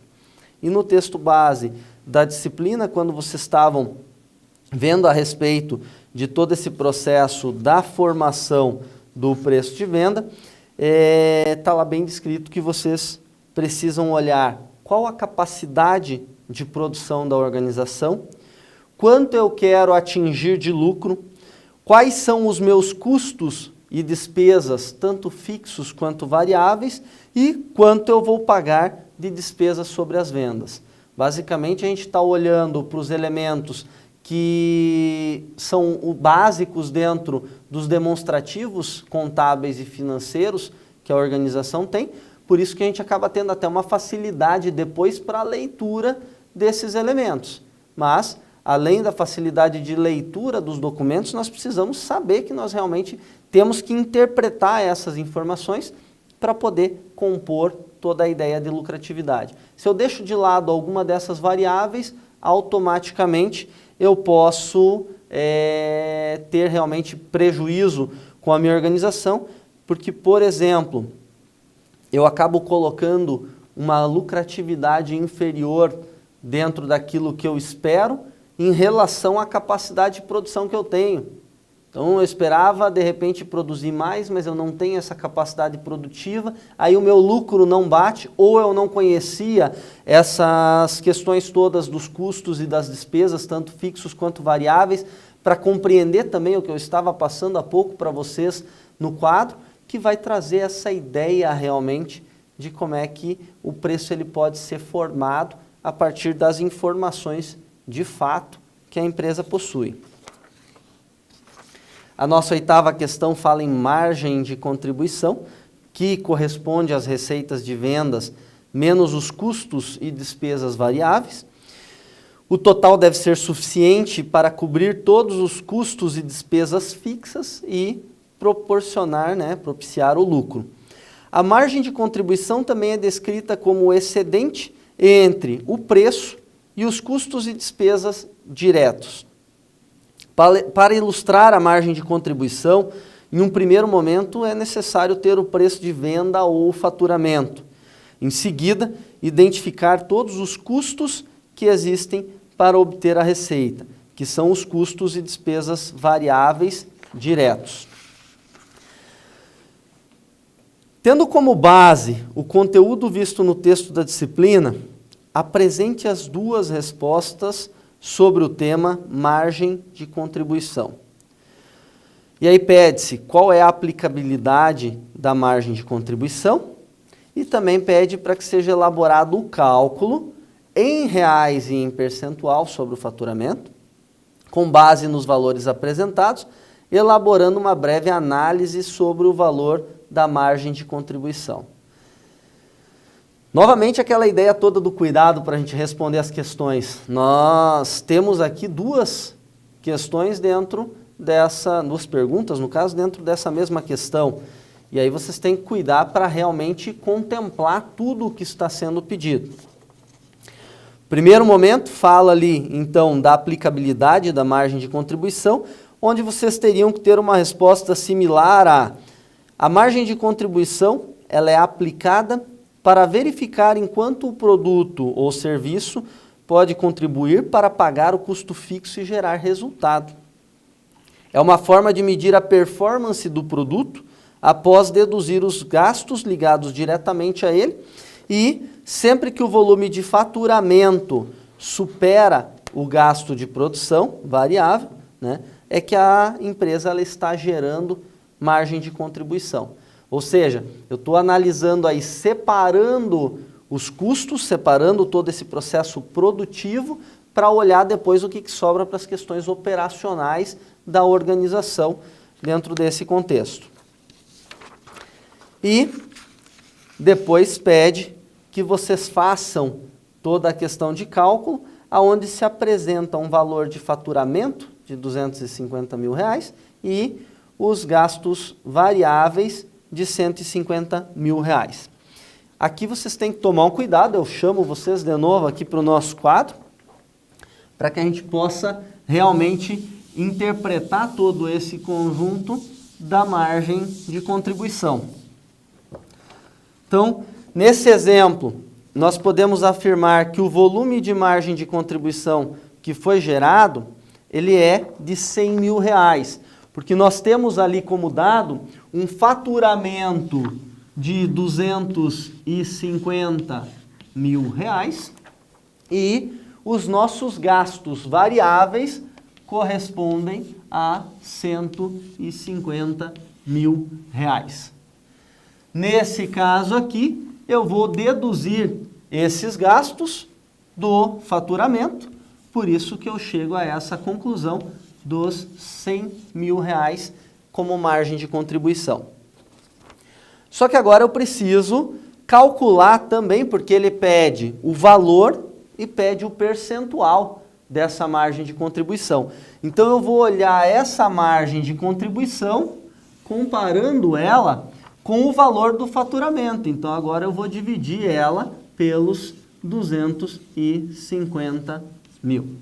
Speaker 1: E no texto base da disciplina, quando vocês estavam vendo a respeito de todo esse processo da formação do preço de venda, está lá bem descrito que vocês precisam olhar qual a capacidade de produção da organização, quanto eu quero atingir de lucro, quais são os meus custos e despesas, tanto fixos quanto variáveis, e quanto eu vou pagar de despesas sobre as vendas. Basicamente, a gente está olhando para os elementos que são básicos dentro dos demonstrativos contábeis e financeiros que a organização tem, por isso que a gente acaba tendo até uma facilidade depois para a leitura desses elementos. Mas, além da facilidade de leitura dos documentos, nós precisamos saber que nós realmente temos que interpretar essas informações para poder compor toda a ideia de lucratividade. Se eu deixo de lado alguma dessas variáveis, automaticamente eu posso ter realmente prejuízo com a minha organização, porque, por exemplo, eu acabo colocando uma lucratividade inferior dentro daquilo que eu espero em relação à capacidade de produção que eu tenho. Então, eu esperava, de repente, produzir mais, mas eu não tenho essa capacidade produtiva, aí o meu lucro não bate, ou eu não conhecia essas questões todas dos custos e das despesas, tanto fixos quanto variáveis, para compreender também o que eu estava passando há pouco para vocês no quadro, que vai trazer essa ideia realmente de como é que o preço ele pode ser formado a partir das informações de fato que a empresa possui. A nossa 8ª questão fala em margem de contribuição, que corresponde às receitas de vendas menos os custos e despesas variáveis. O total deve ser suficiente para cobrir todos os custos e despesas fixas e proporcionar, propiciar o lucro. A margem de contribuição também é descrita como o excedente entre o preço e os custos e despesas diretos. Para ilustrar a margem de contribuição, em um primeiro momento é necessário ter o preço de venda ou o faturamento. Em seguida, identificar todos os custos que existem para obter a receita, que são os custos e despesas variáveis diretos. Tendo como base o conteúdo visto no texto da disciplina, apresente as 2 respostas sobre o tema margem de contribuição. E aí pede-se qual é a aplicabilidade da margem de contribuição e também pede para que seja elaborado o cálculo em reais e em percentual sobre o faturamento, com base nos valores apresentados, elaborando uma breve análise sobre o valor da margem de contribuição. Novamente, aquela ideia toda do cuidado para a gente responder as questões. Nós temos aqui 2 questões dentro dessa, 2 perguntas, no caso, dentro dessa mesma questão. E aí vocês têm que cuidar para realmente contemplar tudo o que está sendo pedido. Primeiro momento, fala ali, então, da aplicabilidade da margem de contribuição, onde vocês teriam que ter uma resposta similar a margem de contribuição, ela é aplicada para verificar em quanto o produto ou serviço pode contribuir para pagar o custo fixo e gerar resultado. É uma forma de medir a performance do produto após deduzir os gastos ligados diretamente a ele e sempre que o volume de faturamento supera o gasto de produção variável, é que a empresa ela está gerando margem de contribuição. Ou seja, eu estou analisando aí, separando os custos, separando todo esse processo produtivo para olhar depois o que sobra para as questões operacionais da organização dentro desse contexto. E depois pede que vocês façam toda a questão de cálculo, aonde se apresenta um valor de faturamento de R$250 mil e os gastos variáveis de R$150 mil. Aqui vocês têm que tomar um cuidado, eu chamo vocês de novo aqui para o nosso quadro, para que a gente possa realmente interpretar todo esse conjunto da margem de contribuição. Então, nesse exemplo, nós podemos afirmar que o volume de margem de contribuição que foi gerado, ele é de R$100 mil, porque nós temos ali como dado um faturamento de R$250 mil e os nossos gastos variáveis correspondem a R$150 mil. Nesse caso aqui, eu vou deduzir esses gastos do faturamento, por isso que eu chego a essa conclusão dos R$100 mil como margem de contribuição. Só que agora eu preciso calcular também, porque ele pede o valor e pede o percentual dessa margem de contribuição. Então eu vou olhar essa margem de contribuição, comparando ela com o valor do faturamento. Então, agora eu vou dividir ela pelos 250 mil.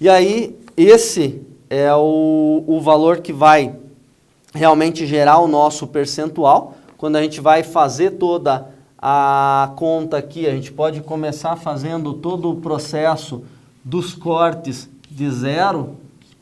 Speaker 1: E aí, esse é o valor que vai realmente gerar o nosso percentual. Quando a gente vai fazer toda a conta aqui, a gente pode começar fazendo todo o processo dos cortes de zero,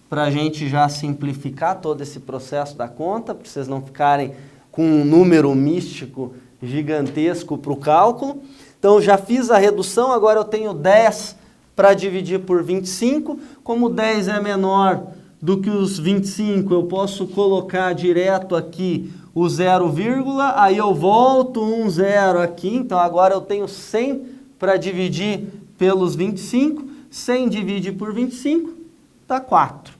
Speaker 1: para a gente já simplificar todo esse processo da conta, para vocês não ficarem com um número místico gigantesco para o cálculo. Então, já fiz a redução, agora eu tenho 10 para dividir por 25. Como 10 é menor do que os 25, eu posso colocar direto aqui o 0, aí eu volto um zero aqui. Então, agora eu tenho 100 para dividir pelos 25. 100 divide por 25, dá 4.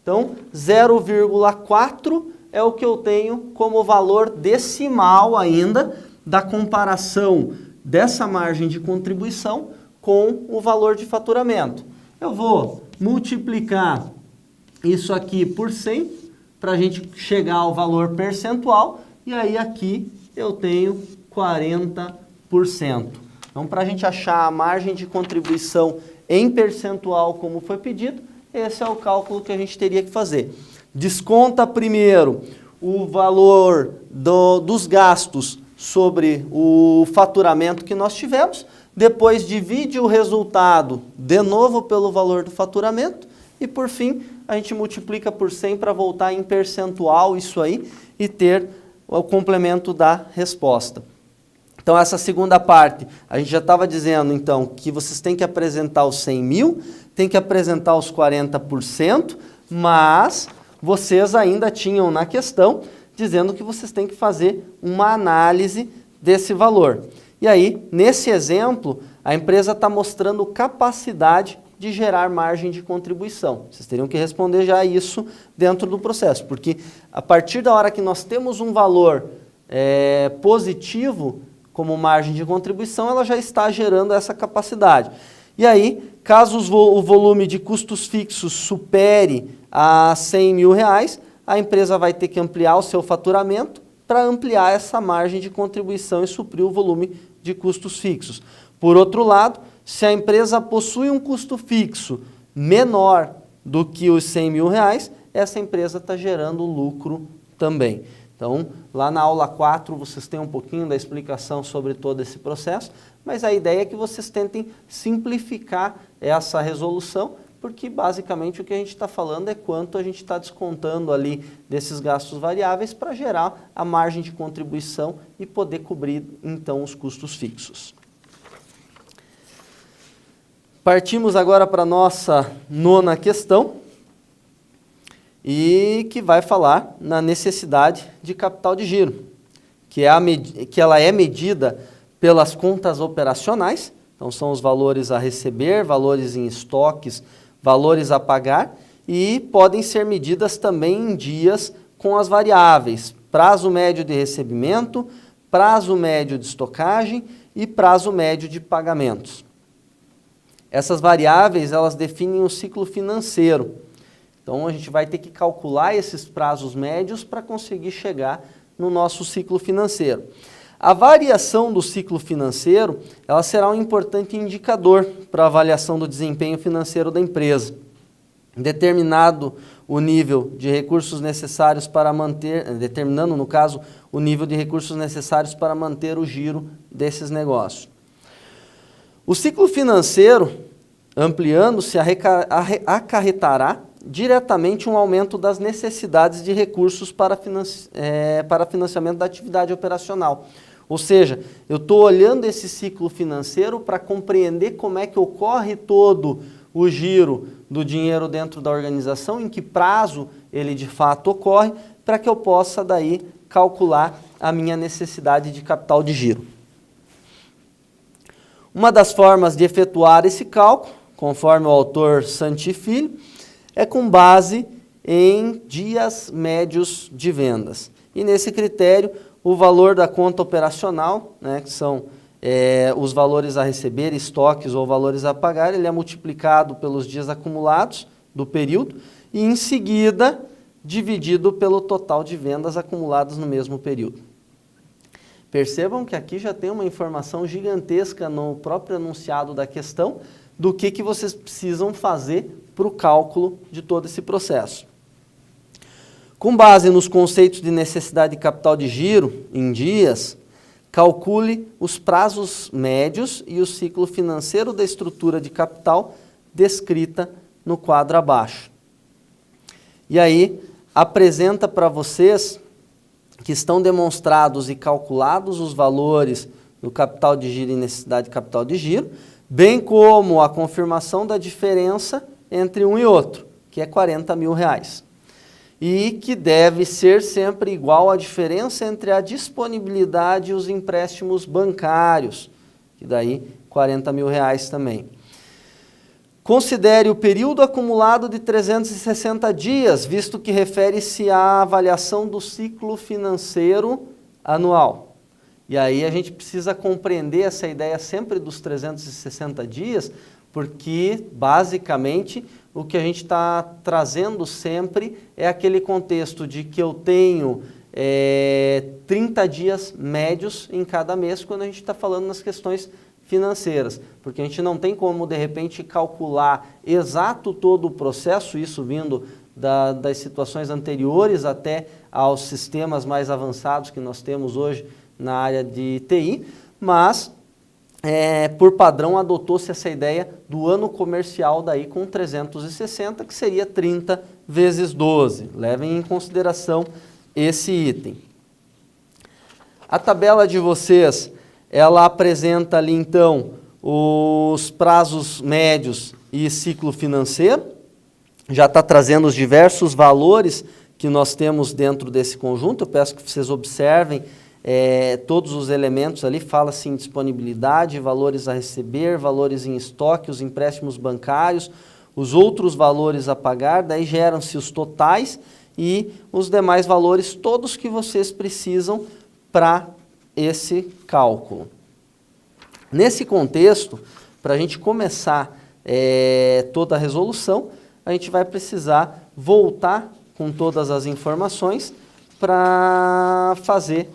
Speaker 1: Então, 0,4 é o que eu tenho como valor decimal ainda da comparação dessa margem de contribuição com o valor de faturamento. Eu vou multiplicar isso aqui por 100 para a gente chegar ao valor percentual, e aí aqui eu tenho 40%. Então, para a gente achar a margem de contribuição em percentual como foi pedido, esse é o cálculo que a gente teria que fazer. Desconta primeiro o valor dos gastos sobre o faturamento que nós tivemos, depois divide o resultado de novo pelo valor do faturamento e, por fim, a gente multiplica por 100 para voltar em percentual isso aí e ter o complemento da resposta. Então, essa segunda parte, a gente já estava dizendo, então, que vocês têm que apresentar os 100 mil, tem que apresentar os 40%, mas vocês ainda tinham na questão dizendo que vocês têm que fazer uma análise desse valor. E aí, nesse exemplo, a empresa está mostrando capacidade de gerar margem de contribuição. Vocês teriam que responder já isso dentro do processo, porque a partir da hora que nós temos um valor positivo como margem de contribuição, ela já está gerando essa capacidade. E aí, caso o volume de custos fixos supere a 100 mil reais, a empresa vai ter que ampliar o seu faturamento para ampliar essa margem de contribuição e suprir o volume de custos fixos. Por outro lado, se a empresa possui um custo fixo menor do que os 100 mil reais, essa empresa está gerando lucro também. Então, lá na aula 4, vocês têm um pouquinho da explicação sobre todo esse processo, mas a ideia é que vocês tentem simplificar essa resolução, porque basicamente o que a gente está falando é quanto a gente está descontando ali desses gastos variáveis para gerar a margem de contribuição e poder cobrir, então, os custos fixos. Partimos agora para a nossa 9ª questão, e que vai falar na necessidade de capital de giro, que ela é medida pelas contas operacionais, então são os valores a receber, valores em estoques, valores a pagar, e podem ser medidas também em dias com as variáveis prazo médio de recebimento, prazo médio de estocagem e prazo médio de pagamentos. Essas variáveis, elas definem o ciclo financeiro. Então, a gente vai ter que calcular esses prazos médios para conseguir chegar no nosso ciclo financeiro. A variação do ciclo financeiro, ela será um importante indicador para a avaliação do desempenho financeiro da empresa. Determinado o nível de recursos necessários para manter, determinando, no caso, o nível de recursos necessários para manter o giro desses negócios. O ciclo financeiro, ampliando-se, acarretará diretamente um aumento das necessidades de recursos para financiamento da atividade operacional. Ou seja, eu estou olhando esse ciclo financeiro para compreender como é que ocorre todo o giro do dinheiro dentro da organização, em que prazo ele de fato ocorre, para que eu possa daí calcular a minha necessidade de capital de giro. Uma das formas de efetuar esse cálculo, conforme o autor Santi Filho, é com base em dias médios de vendas. E nesse critério, o valor da conta operacional, né, que são os valores a receber, estoques ou valores a pagar, ele é multiplicado pelos dias acumulados do período e em seguida dividido pelo total de vendas acumuladas no mesmo período. Percebam que aqui já tem uma informação gigantesca no próprio enunciado da questão do que vocês precisam fazer para o cálculo de todo esse processo. Com base nos conceitos de necessidade de capital de giro em dias, calcule os prazos médios e o ciclo financeiro da estrutura de capital descrita no quadro abaixo. E aí, apresenta para vocês que estão demonstrados e calculados os valores do capital de giro e necessidade de capital de giro, bem como a confirmação da diferença entre um e outro, que é R$40 mil. E que deve ser sempre igual à diferença entre a disponibilidade e os empréstimos bancários, que daí R$40 mil também. Considere o período acumulado de 360 dias, visto que refere-se à avaliação do ciclo financeiro anual. E aí a gente precisa compreender essa ideia sempre dos 360 dias, porque basicamente o que a gente está trazendo sempre é aquele contexto de que eu tenho 30 dias médios em cada mês quando a gente está falando nas questões financeiras, porque a gente não tem como, de repente, calcular exato todo o processo, isso vindo das situações anteriores até aos sistemas mais avançados que nós temos hoje na área de TI, mas, por padrão, adotou-se essa ideia do ano comercial daí com 360, que seria 30 vezes 12. Levem em consideração esse item. A tabela de vocês, ela apresenta ali, então, os prazos médios e ciclo financeiro. Já está trazendo os diversos valores que nós temos dentro desse conjunto. Eu peço que vocês observem todos os elementos ali. Fala-se em disponibilidade, valores a receber, valores em estoque, os empréstimos bancários, os outros valores a pagar. Daí geram-se os totais e os demais valores, todos que vocês precisam para esse cálculo. Nesse contexto, para a gente começar toda a resolução, a gente vai precisar voltar com todas as informações para fazer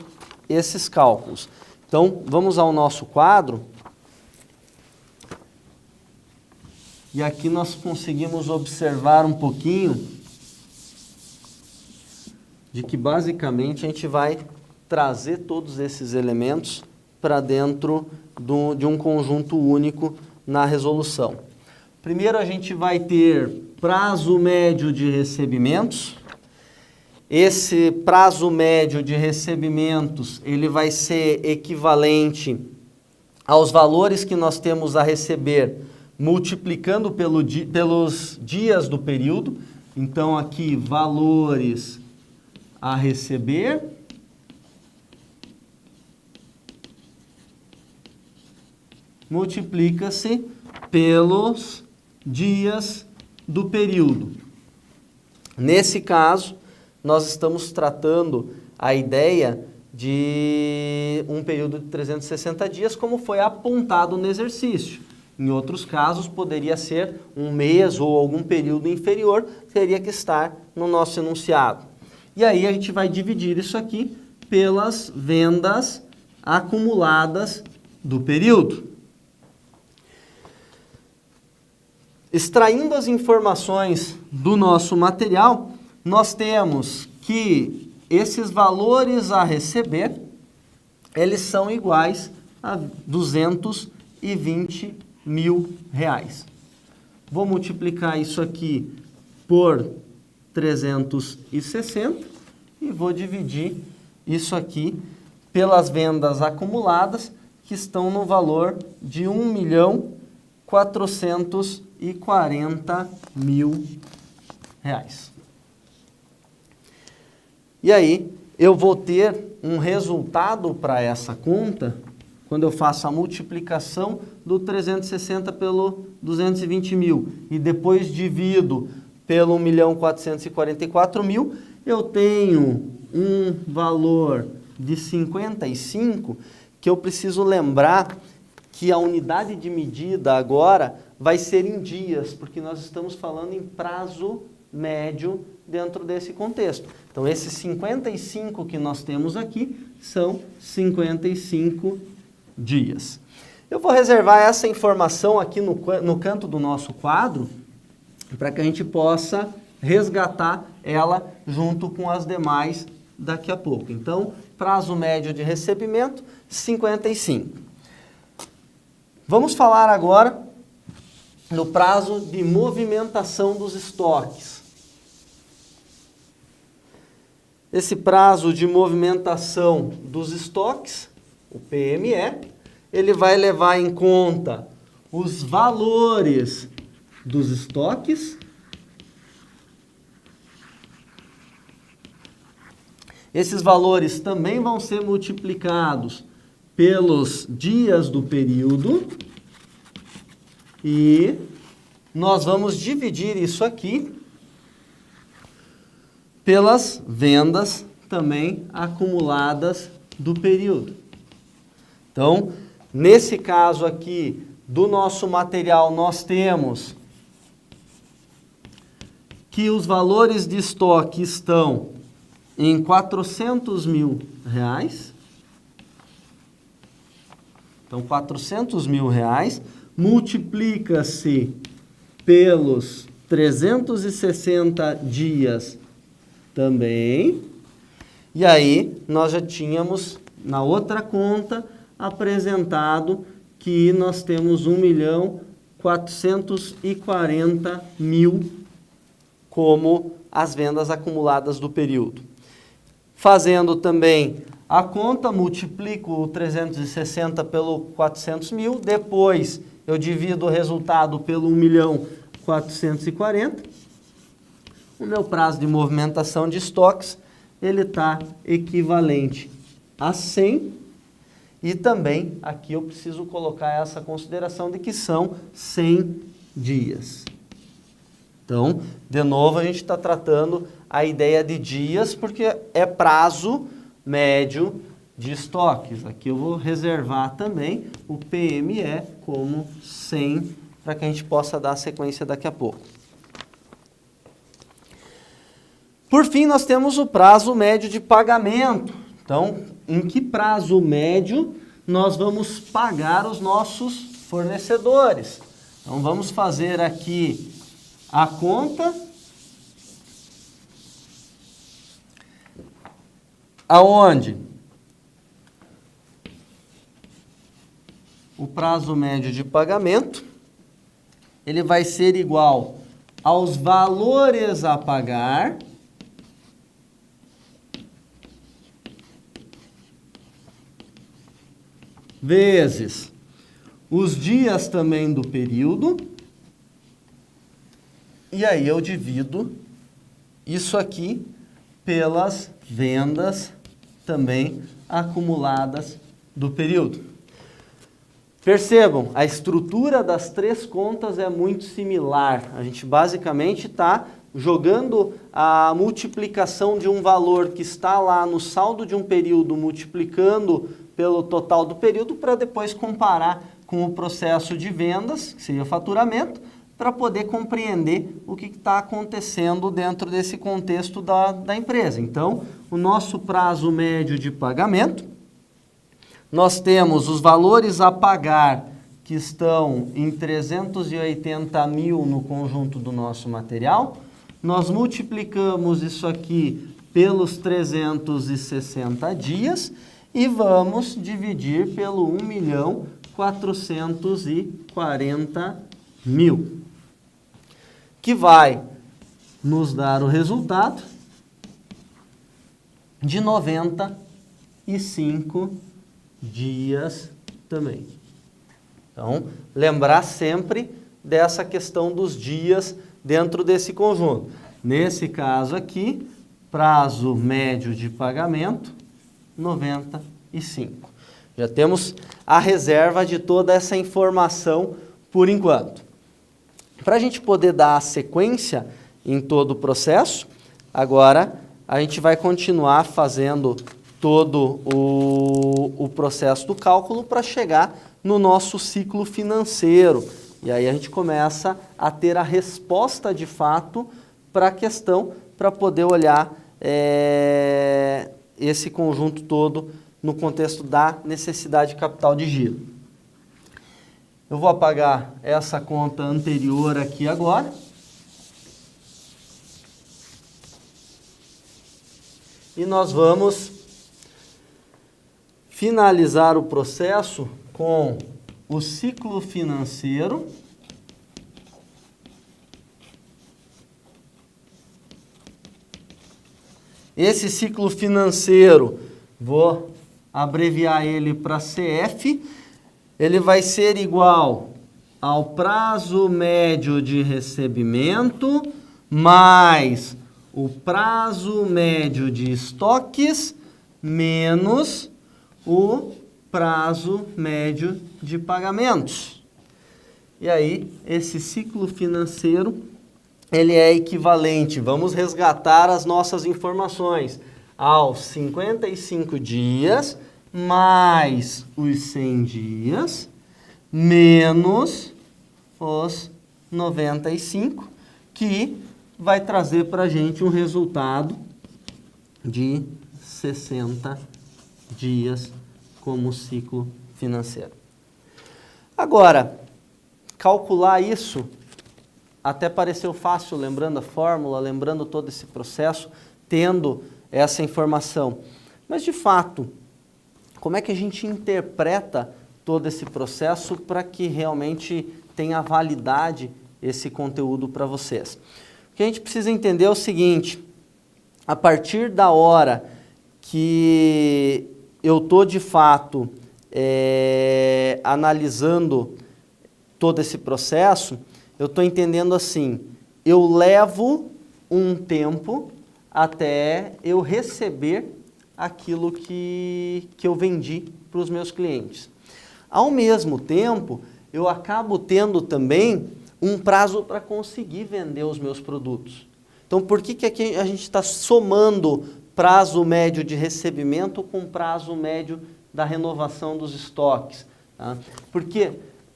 Speaker 1: esses cálculos. Então, vamos ao nosso quadro. E aqui nós conseguimos observar um pouquinho de que basicamente a gente vai trazer todos esses elementos para dentro de um conjunto único na resolução. Primeiro a gente vai ter prazo médio de recebimentos. Esse prazo médio de recebimentos, ele vai ser equivalente aos valores que nós temos a receber, multiplicando pelos dias do período. Então aqui, valores a receber multiplica-se pelos dias do período. Nesse caso, nós estamos tratando a ideia de um período de 360 dias, como foi apontado no exercício. Em outros casos, poderia ser um mês ou algum período inferior, teria que estar no nosso enunciado. E aí a gente vai dividir isso aqui pelas vendas acumuladas do período. Extraindo as informações do nosso material, nós temos que esses valores a receber, eles são iguais a R$220 mil. Vou multiplicar isso aqui por 360 e vou dividir isso aqui pelas vendas acumuladas, que estão no valor de R$1.440 mil. E aí, eu vou ter um resultado para essa conta, quando eu faço a multiplicação do 360 pelo 220 mil, e depois divido pelo 1.444.000, eu tenho um valor de 55, que eu preciso lembrar que a unidade de medida agora vai ser em dias, porque nós estamos falando em prazo médio dentro desse contexto. Então, esses 55 que nós temos aqui são 55 dias. Eu vou reservar essa informação aqui no canto do nosso quadro para que a gente possa resgatar ela junto com as demais daqui a pouco. Então, prazo médio de recebimento, 55. Vamos falar agora no prazo de movimentação dos estoques. Esse prazo de movimentação dos estoques, o PME, ele vai levar em conta os valores dos estoques. Esses valores também vão ser multiplicados pelos dias do período e nós vamos dividir isso aqui pelas vendas também acumuladas do período. Então, nesse caso aqui do nosso material, nós temos que os valores de estoque estão em R$400 mil. Então, R$400 mil multiplica-se pelos 360 dias também. E aí, nós já tínhamos, na outra conta, apresentado que nós temos 1.440.000 como as vendas acumuladas do período. Fazendo também a conta, multiplico o 360 pelo 400 mil, depois eu divido o resultado pelo 1.440.000. O meu prazo de movimentação de estoques, ele está equivalente a 100. E também aqui eu preciso colocar essa consideração de que são 100 dias. Então, de novo, a gente está tratando a ideia de dias, porque é prazo médio de estoques. Aqui eu vou reservar também o PME como 100, para que a gente possa dar a sequência daqui a pouco. Por fim, nós temos o prazo médio de pagamento. Então, em que prazo médio nós vamos pagar os nossos fornecedores? Então, vamos fazer aqui a conta, aonde o prazo médio de pagamento ele vai ser igual aos valores a pagar vezes os dias também do período. E aí eu divido isso aqui pelas vendas também acumuladas do período. Percebam, a estrutura das três contas é muito similar. A gente basicamente está jogando a multiplicação de um valor que está lá no saldo de um período, multiplicando pelo total do período, para depois comparar com o processo de vendas, que seria o faturamento, para poder compreender o que está acontecendo dentro desse contexto da empresa. Então, o nosso prazo médio de pagamento, nós temos os valores a pagar que estão em 380 mil no conjunto do nosso material. Nós multiplicamos isso aqui pelos 360 dias e vamos dividir pelo 1.440.000. Que vai nos dar o resultado de 95 dias também. Então, lembrar sempre dessa questão dos dias dentro desse conjunto. Nesse caso aqui, prazo médio de pagamento, 95. Já temos a reserva de toda essa informação por enquanto. Para a gente poder dar a sequência em todo o processo, agora a gente vai continuar fazendo todo o processo do cálculo para chegar no nosso ciclo financeiro. E aí a gente começa a ter a resposta de fato para a questão, para poder olhar esse conjunto todo no contexto da necessidade de capital de giro. Eu vou apagar essa conta anterior aqui agora. E nós vamos finalizar o processo com o ciclo financeiro. Esse ciclo financeiro, vou abreviar ele para CF, ele vai ser igual ao prazo médio de recebimento mais o prazo médio de estoques menos o prazo médio de pagamentos. E aí, esse ciclo financeiro, ele é equivalente, vamos resgatar as nossas informações, aos 55 dias mais os 100 dias menos os 95, que vai trazer para a gente um resultado de 60 dias como ciclo financeiro. Agora, calcular isso até pareceu fácil, lembrando a fórmula, lembrando todo esse processo, tendo essa informação. Mas, de fato, como é que a gente interpreta todo esse processo para que realmente tenha validade esse conteúdo para vocês? O que a gente precisa entender é o seguinte: a partir da hora que eu estou, de fato, analisando todo esse processo, eu estou entendendo assim, eu levo um tempo até eu receber aquilo que eu vendi para os meus clientes. Ao mesmo tempo, eu acabo tendo também um prazo para conseguir vender os meus produtos. Então, por que aqui a gente está somando prazo médio de recebimento com prazo médio da renovação dos estoques? Tá? Porque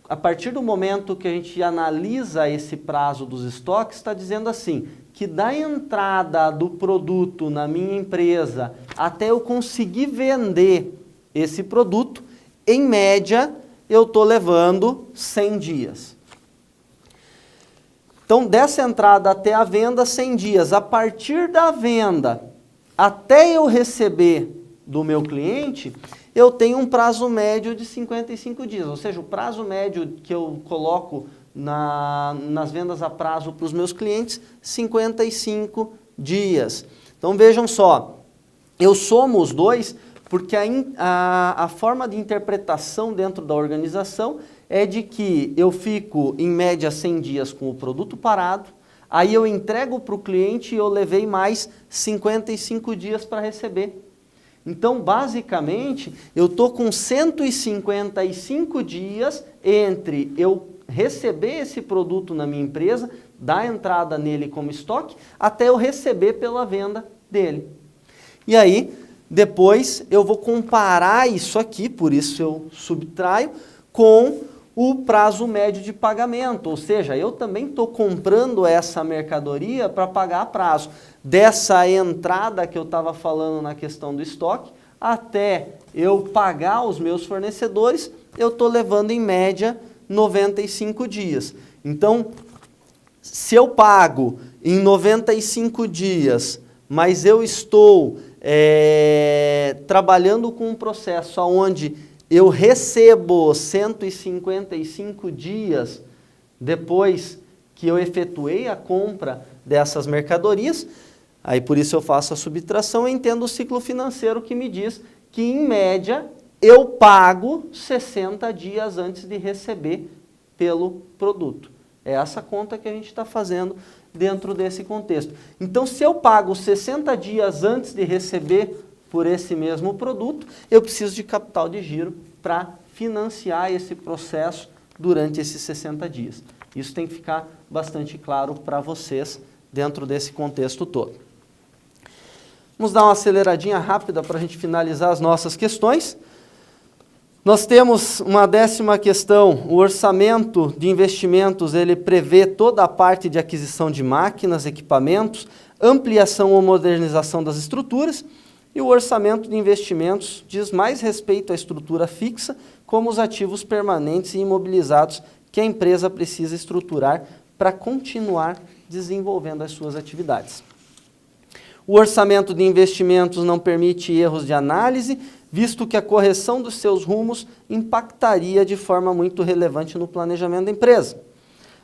Speaker 1: a partir do momento que a gente analisa esse prazo dos estoques, está dizendo assim, que da entrada do produto na minha empresa até eu conseguir vender esse produto, em média, eu estou levando 100 dias. Então, dessa entrada até a venda, 100 dias. A partir da venda até eu receber do meu cliente, eu tenho um prazo médio de 55 dias. Ou seja, o prazo médio que eu coloco nas vendas a prazo para os meus clientes, 55 dias. Então, vejam só, eu somo os dois porque a forma de interpretação dentro da organização é de que eu fico, em média, 100 dias com o produto parado, aí eu entrego para o cliente e eu levei mais 55 dias para receber. Então, basicamente, eu estou com 155 dias entre eu receber esse produto na minha empresa, dar entrada nele como estoque, até eu receber pela venda dele. E aí, depois eu vou comparar isso aqui, por isso eu subtraio, com o prazo médio de pagamento, ou seja, eu também estou comprando essa mercadoria para pagar a prazo. Dessa entrada que eu estava falando na questão do estoque, até eu pagar os meus fornecedores, eu estou levando em média 95 dias. Então, se eu pago em 95 dias, mas eu estou trabalhando com um processo onde eu recebo 155 dias depois que eu efetuei a compra dessas mercadorias, aí por isso eu faço a subtração e entendo o ciclo financeiro que me diz que, em média, eu pago 60 dias antes de receber pelo produto. É essa conta que a gente está fazendo dentro desse contexto. Então, se eu pago 60 dias antes de receber por esse mesmo produto, eu preciso de capital de giro para financiar esse processo durante esses 60 dias. Isso tem que ficar bastante claro para vocês dentro desse contexto todo. Vamos dar uma aceleradinha rápida para a gente finalizar as nossas questões. Nós temos uma 10ª questão, o orçamento de investimentos, ele prevê toda a parte de aquisição de máquinas, equipamentos, ampliação ou modernização das estruturas, e o orçamento de investimentos diz mais respeito à estrutura fixa, como os ativos permanentes e imobilizados que a empresa precisa estruturar para continuar desenvolvendo as suas atividades. O orçamento de investimentos não permite erros de análise, visto que a correção dos seus rumos impactaria de forma muito relevante no planejamento da empresa.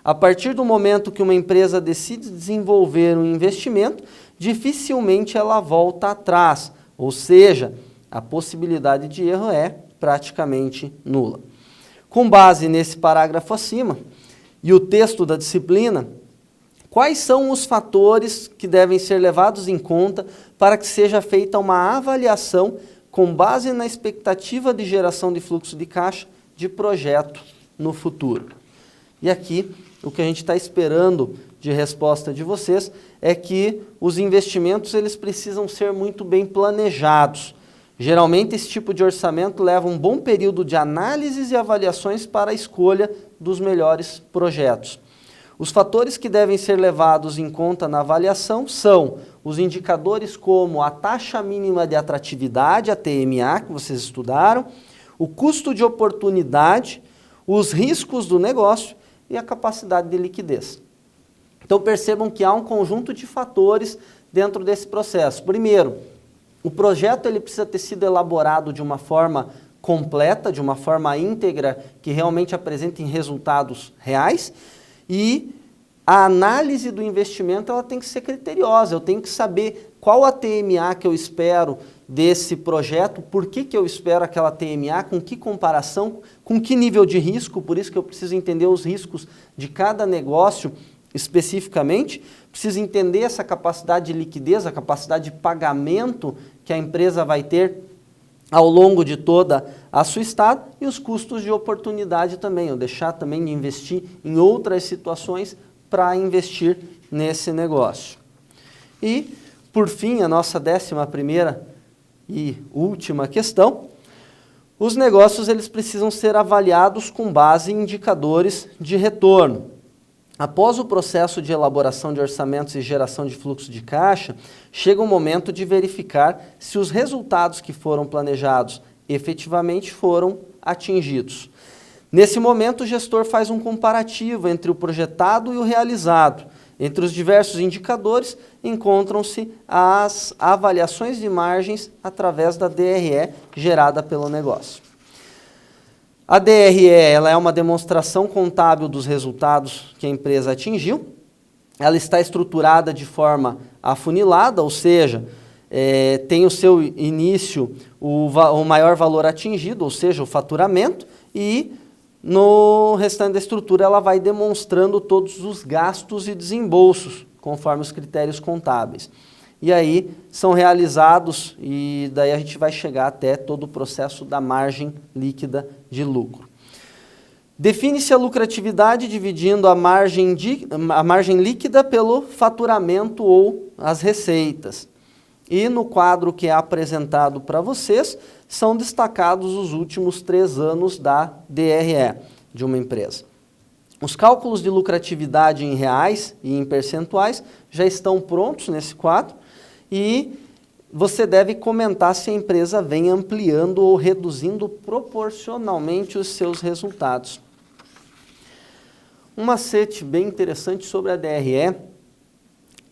Speaker 1: A partir do momento que uma empresa decide desenvolver um investimento, dificilmente ela volta atrás, ou seja, a possibilidade de erro é praticamente nula. Com base nesse parágrafo acima e o texto da disciplina, quais são os fatores que devem ser levados em conta para que seja feita uma avaliação com base na expectativa de geração de fluxo de caixa de projeto no futuro? E aqui, o que a gente está esperando de resposta de vocês é que os investimentos eles precisam ser muito bem planejados. Geralmente, esse tipo de orçamento leva um bom período de análises e avaliações para a escolha dos melhores projetos. Os fatores que devem ser levados em conta na avaliação são os indicadores como a taxa mínima de atratividade, a TMA, que vocês estudaram, o custo de oportunidade, os riscos do negócio e a capacidade de liquidez. Então percebam que há um conjunto de fatores dentro desse processo. Primeiro, o projeto ele precisa ter sido elaborado de uma forma completa, de uma forma íntegra, que realmente apresente resultados reais, e a análise do investimento ela tem que ser criteriosa, eu tenho que saber qual a TMA que eu espero desse projeto, por que eu espero aquela TMA, com que comparação, com que nível de risco, por isso que eu preciso entender os riscos de cada negócio especificamente, preciso entender essa capacidade de liquidez, a capacidade de pagamento que a empresa vai ter ao longo de toda a sua estada e os custos de oportunidade também, eu deixar também de investir em outras situações para investir nesse negócio. E, por fim, a nossa 11ª e última questão, os negócios eles precisam ser avaliados com base em indicadores de retorno. Após o processo de elaboração de orçamentos e geração de fluxo de caixa, chega o momento de verificar se os resultados que foram planejados efetivamente foram atingidos. Nesse momento, o gestor faz um comparativo entre o projetado e o realizado. Entre os diversos indicadores, encontram-se as avaliações de margens através da DRE gerada pelo negócio. A DRE ela é uma demonstração contábil dos resultados que a empresa atingiu. Ela está estruturada de forma afunilada, ou seja, tem o seu início o maior valor atingido, ou seja, o faturamento, e no restante da estrutura ela vai demonstrando todos os gastos e desembolsos, conforme os critérios contábeis. E aí são realizados, e daí a gente vai chegar até todo o processo da margem líquida de lucro. Define-se a lucratividade dividindo a margem líquida pelo faturamento ou as receitas. E no quadro que é apresentado para vocês, são destacados os últimos 3 anos da DRE de uma empresa. Os cálculos de lucratividade em reais e em percentuais já estão prontos nesse quadro e você deve comentar se a empresa vem ampliando ou reduzindo proporcionalmente os seus resultados. Um macete bem interessante sobre a DRE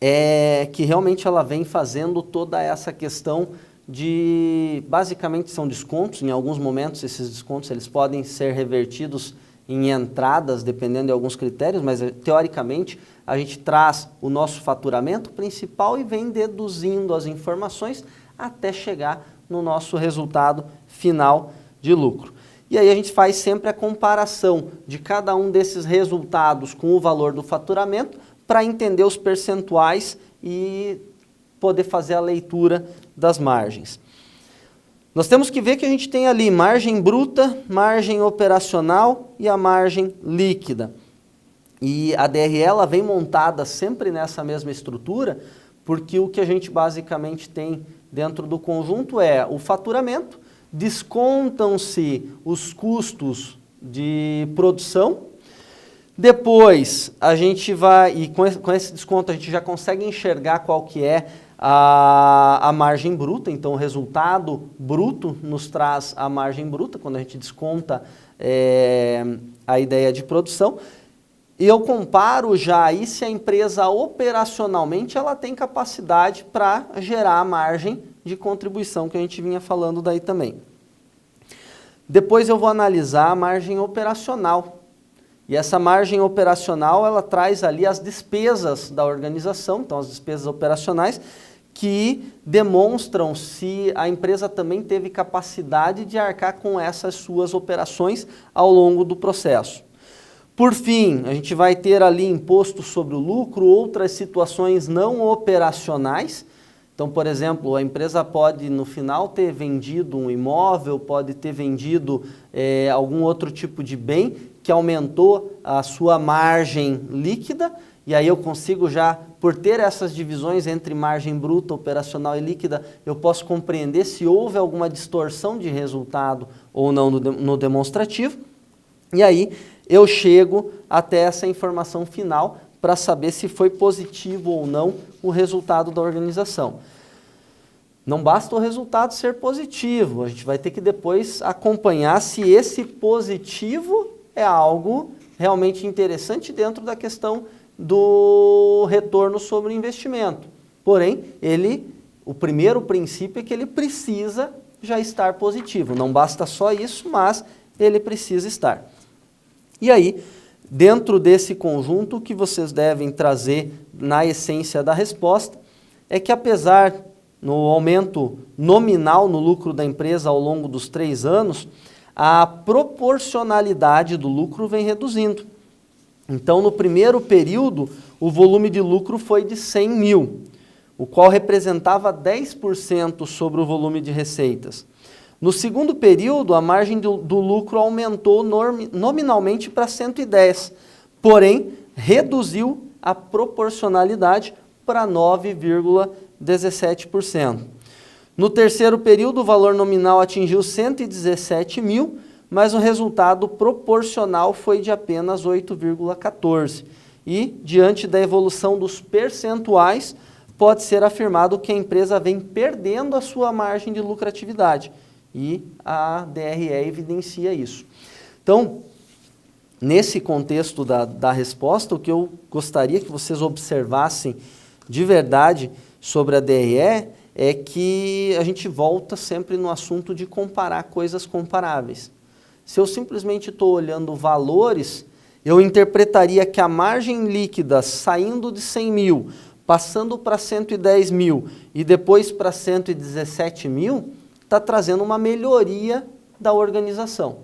Speaker 1: é que realmente ela vem fazendo toda essa questão de, basicamente são descontos, em alguns momentos esses descontos eles podem ser revertidos em entradas, dependendo de alguns critérios, mas teoricamente a gente traz o nosso faturamento principal e vem deduzindo as informações até chegar no nosso resultado final de lucro. E aí a gente faz sempre a comparação de cada um desses resultados com o valor do faturamento para entender os percentuais e poder fazer a leitura das margens. Nós temos que ver que a gente tem ali margem bruta, margem operacional e a margem líquida. E a DRE ela vem montada sempre nessa mesma estrutura, porque o que a gente basicamente tem dentro do conjunto é o faturamento descontam-se os custos de produção. Depois, a gente vai, e com esse desconto a gente já consegue enxergar qual que é a margem bruta. Então, o resultado bruto nos traz a margem bruta, quando a gente desconta a ideia de produção. E eu comparo já aí se a empresa operacionalmente ela tem capacidade para gerar a margem de contribuição que a gente vinha falando daí também. Depois eu vou analisar a margem operacional. E essa margem operacional ela traz ali as despesas da organização, então as despesas operacionais, que demonstram se a empresa também teve capacidade de arcar com essas suas operações ao longo do processo. Por fim, a gente vai ter ali imposto sobre o lucro, outras situações não operacionais. Então, por exemplo, a empresa pode no final ter vendido um imóvel, pode ter vendido algum outro tipo de bem que aumentou a sua margem líquida, e aí eu consigo já, por ter essas divisões entre margem bruta, operacional e líquida, eu posso compreender se houve alguma distorção de resultado ou não no demonstrativo. E aí eu chego até essa informação final para saber se foi positivo ou não o resultado da organização. Não basta o resultado ser positivo, a gente vai ter que depois acompanhar se esse positivo é algo realmente interessante dentro da questão do retorno sobre o investimento. Porém, o primeiro princípio é que ele precisa já estar positivo. Não basta só isso, mas ele precisa estar. E aí, dentro desse conjunto, o que vocês devem trazer na essência da resposta é que apesar no aumento nominal no lucro da empresa ao longo dos 3 anos, a proporcionalidade do lucro vem reduzindo. Então, no primeiro período, o volume de lucro foi de 100 mil, o qual representava 10% sobre o volume de receitas. No segundo período, a margem do lucro aumentou nominalmente para 110, porém, reduziu a proporcionalidade para 9,17%. No terceiro período, o valor nominal atingiu 117 mil, mas o resultado proporcional foi de apenas 8,14. E, diante da evolução dos percentuais, pode ser afirmado que a empresa vem perdendo a sua margem de lucratividade. E a DRE evidencia isso. Então, nesse contexto da resposta, o que eu gostaria que vocês observassem de verdade sobre a DRE é que a gente volta sempre no assunto de comparar coisas comparáveis. Se eu simplesmente estou olhando valores, eu interpretaria que a margem líquida saindo de 100 mil, passando para 110 mil e depois para 117 mil, está trazendo uma melhoria da organização.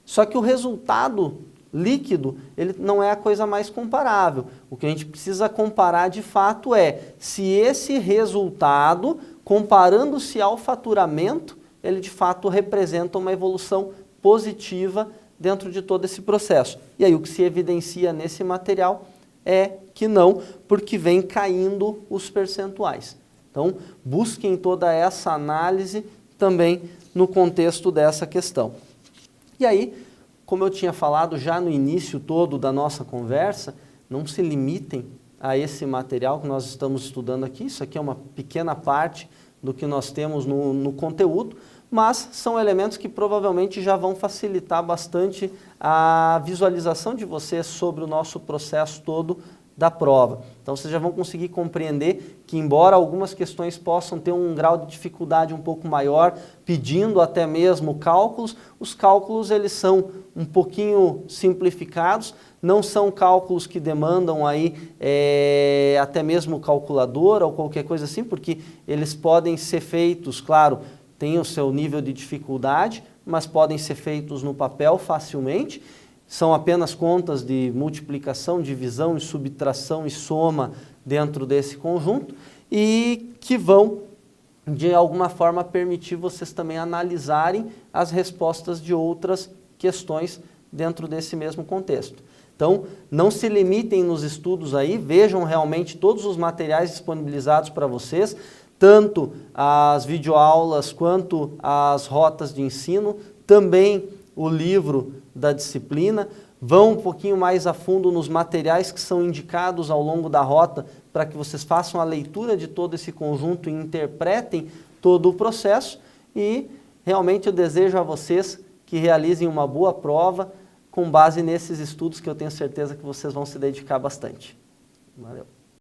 Speaker 1: Só que o resultado líquido, ele não é a coisa mais comparável. O que a gente precisa comparar de fato é se esse resultado, comparando-se ao faturamento, ele de fato representa uma evolução positiva dentro de todo esse processo. E aí o que se evidencia nesse material é que não, porque vem caindo os percentuais. Então, busquem toda essa análise também no contexto dessa questão. E aí, como eu tinha falado já no início todo da nossa conversa, não se limitem a esse material que nós estamos estudando aqui. Isso aqui é uma pequena parte do que nós temos no conteúdo, mas são elementos que provavelmente já vão facilitar bastante a visualização de vocês sobre o nosso processo todo da prova. Então vocês já vão conseguir compreender que, embora algumas questões possam ter um grau de dificuldade um pouco maior, pedindo até mesmo cálculos, os cálculos eles são um pouquinho simplificados, não são cálculos que demandam aí até mesmo calculadora ou qualquer coisa assim, porque eles podem ser feitos, claro, tem o seu nível de dificuldade, mas podem ser feitos no papel facilmente. São apenas contas de multiplicação, divisão e subtração e soma dentro desse conjunto e que vão, de alguma forma, permitir vocês também analisarem as respostas de outras questões dentro desse mesmo contexto. Então, não se limitem nos estudos aí, vejam realmente todos os materiais disponibilizados para vocês, tanto as videoaulas quanto as rotas de ensino, também o livro da disciplina, vão um pouquinho mais a fundo nos materiais que são indicados ao longo da rota para que vocês façam a leitura de todo esse conjunto e interpretem todo o processo e realmente eu desejo a vocês que realizem uma boa prova com base nesses estudos que eu tenho certeza que vocês vão se dedicar bastante. Valeu!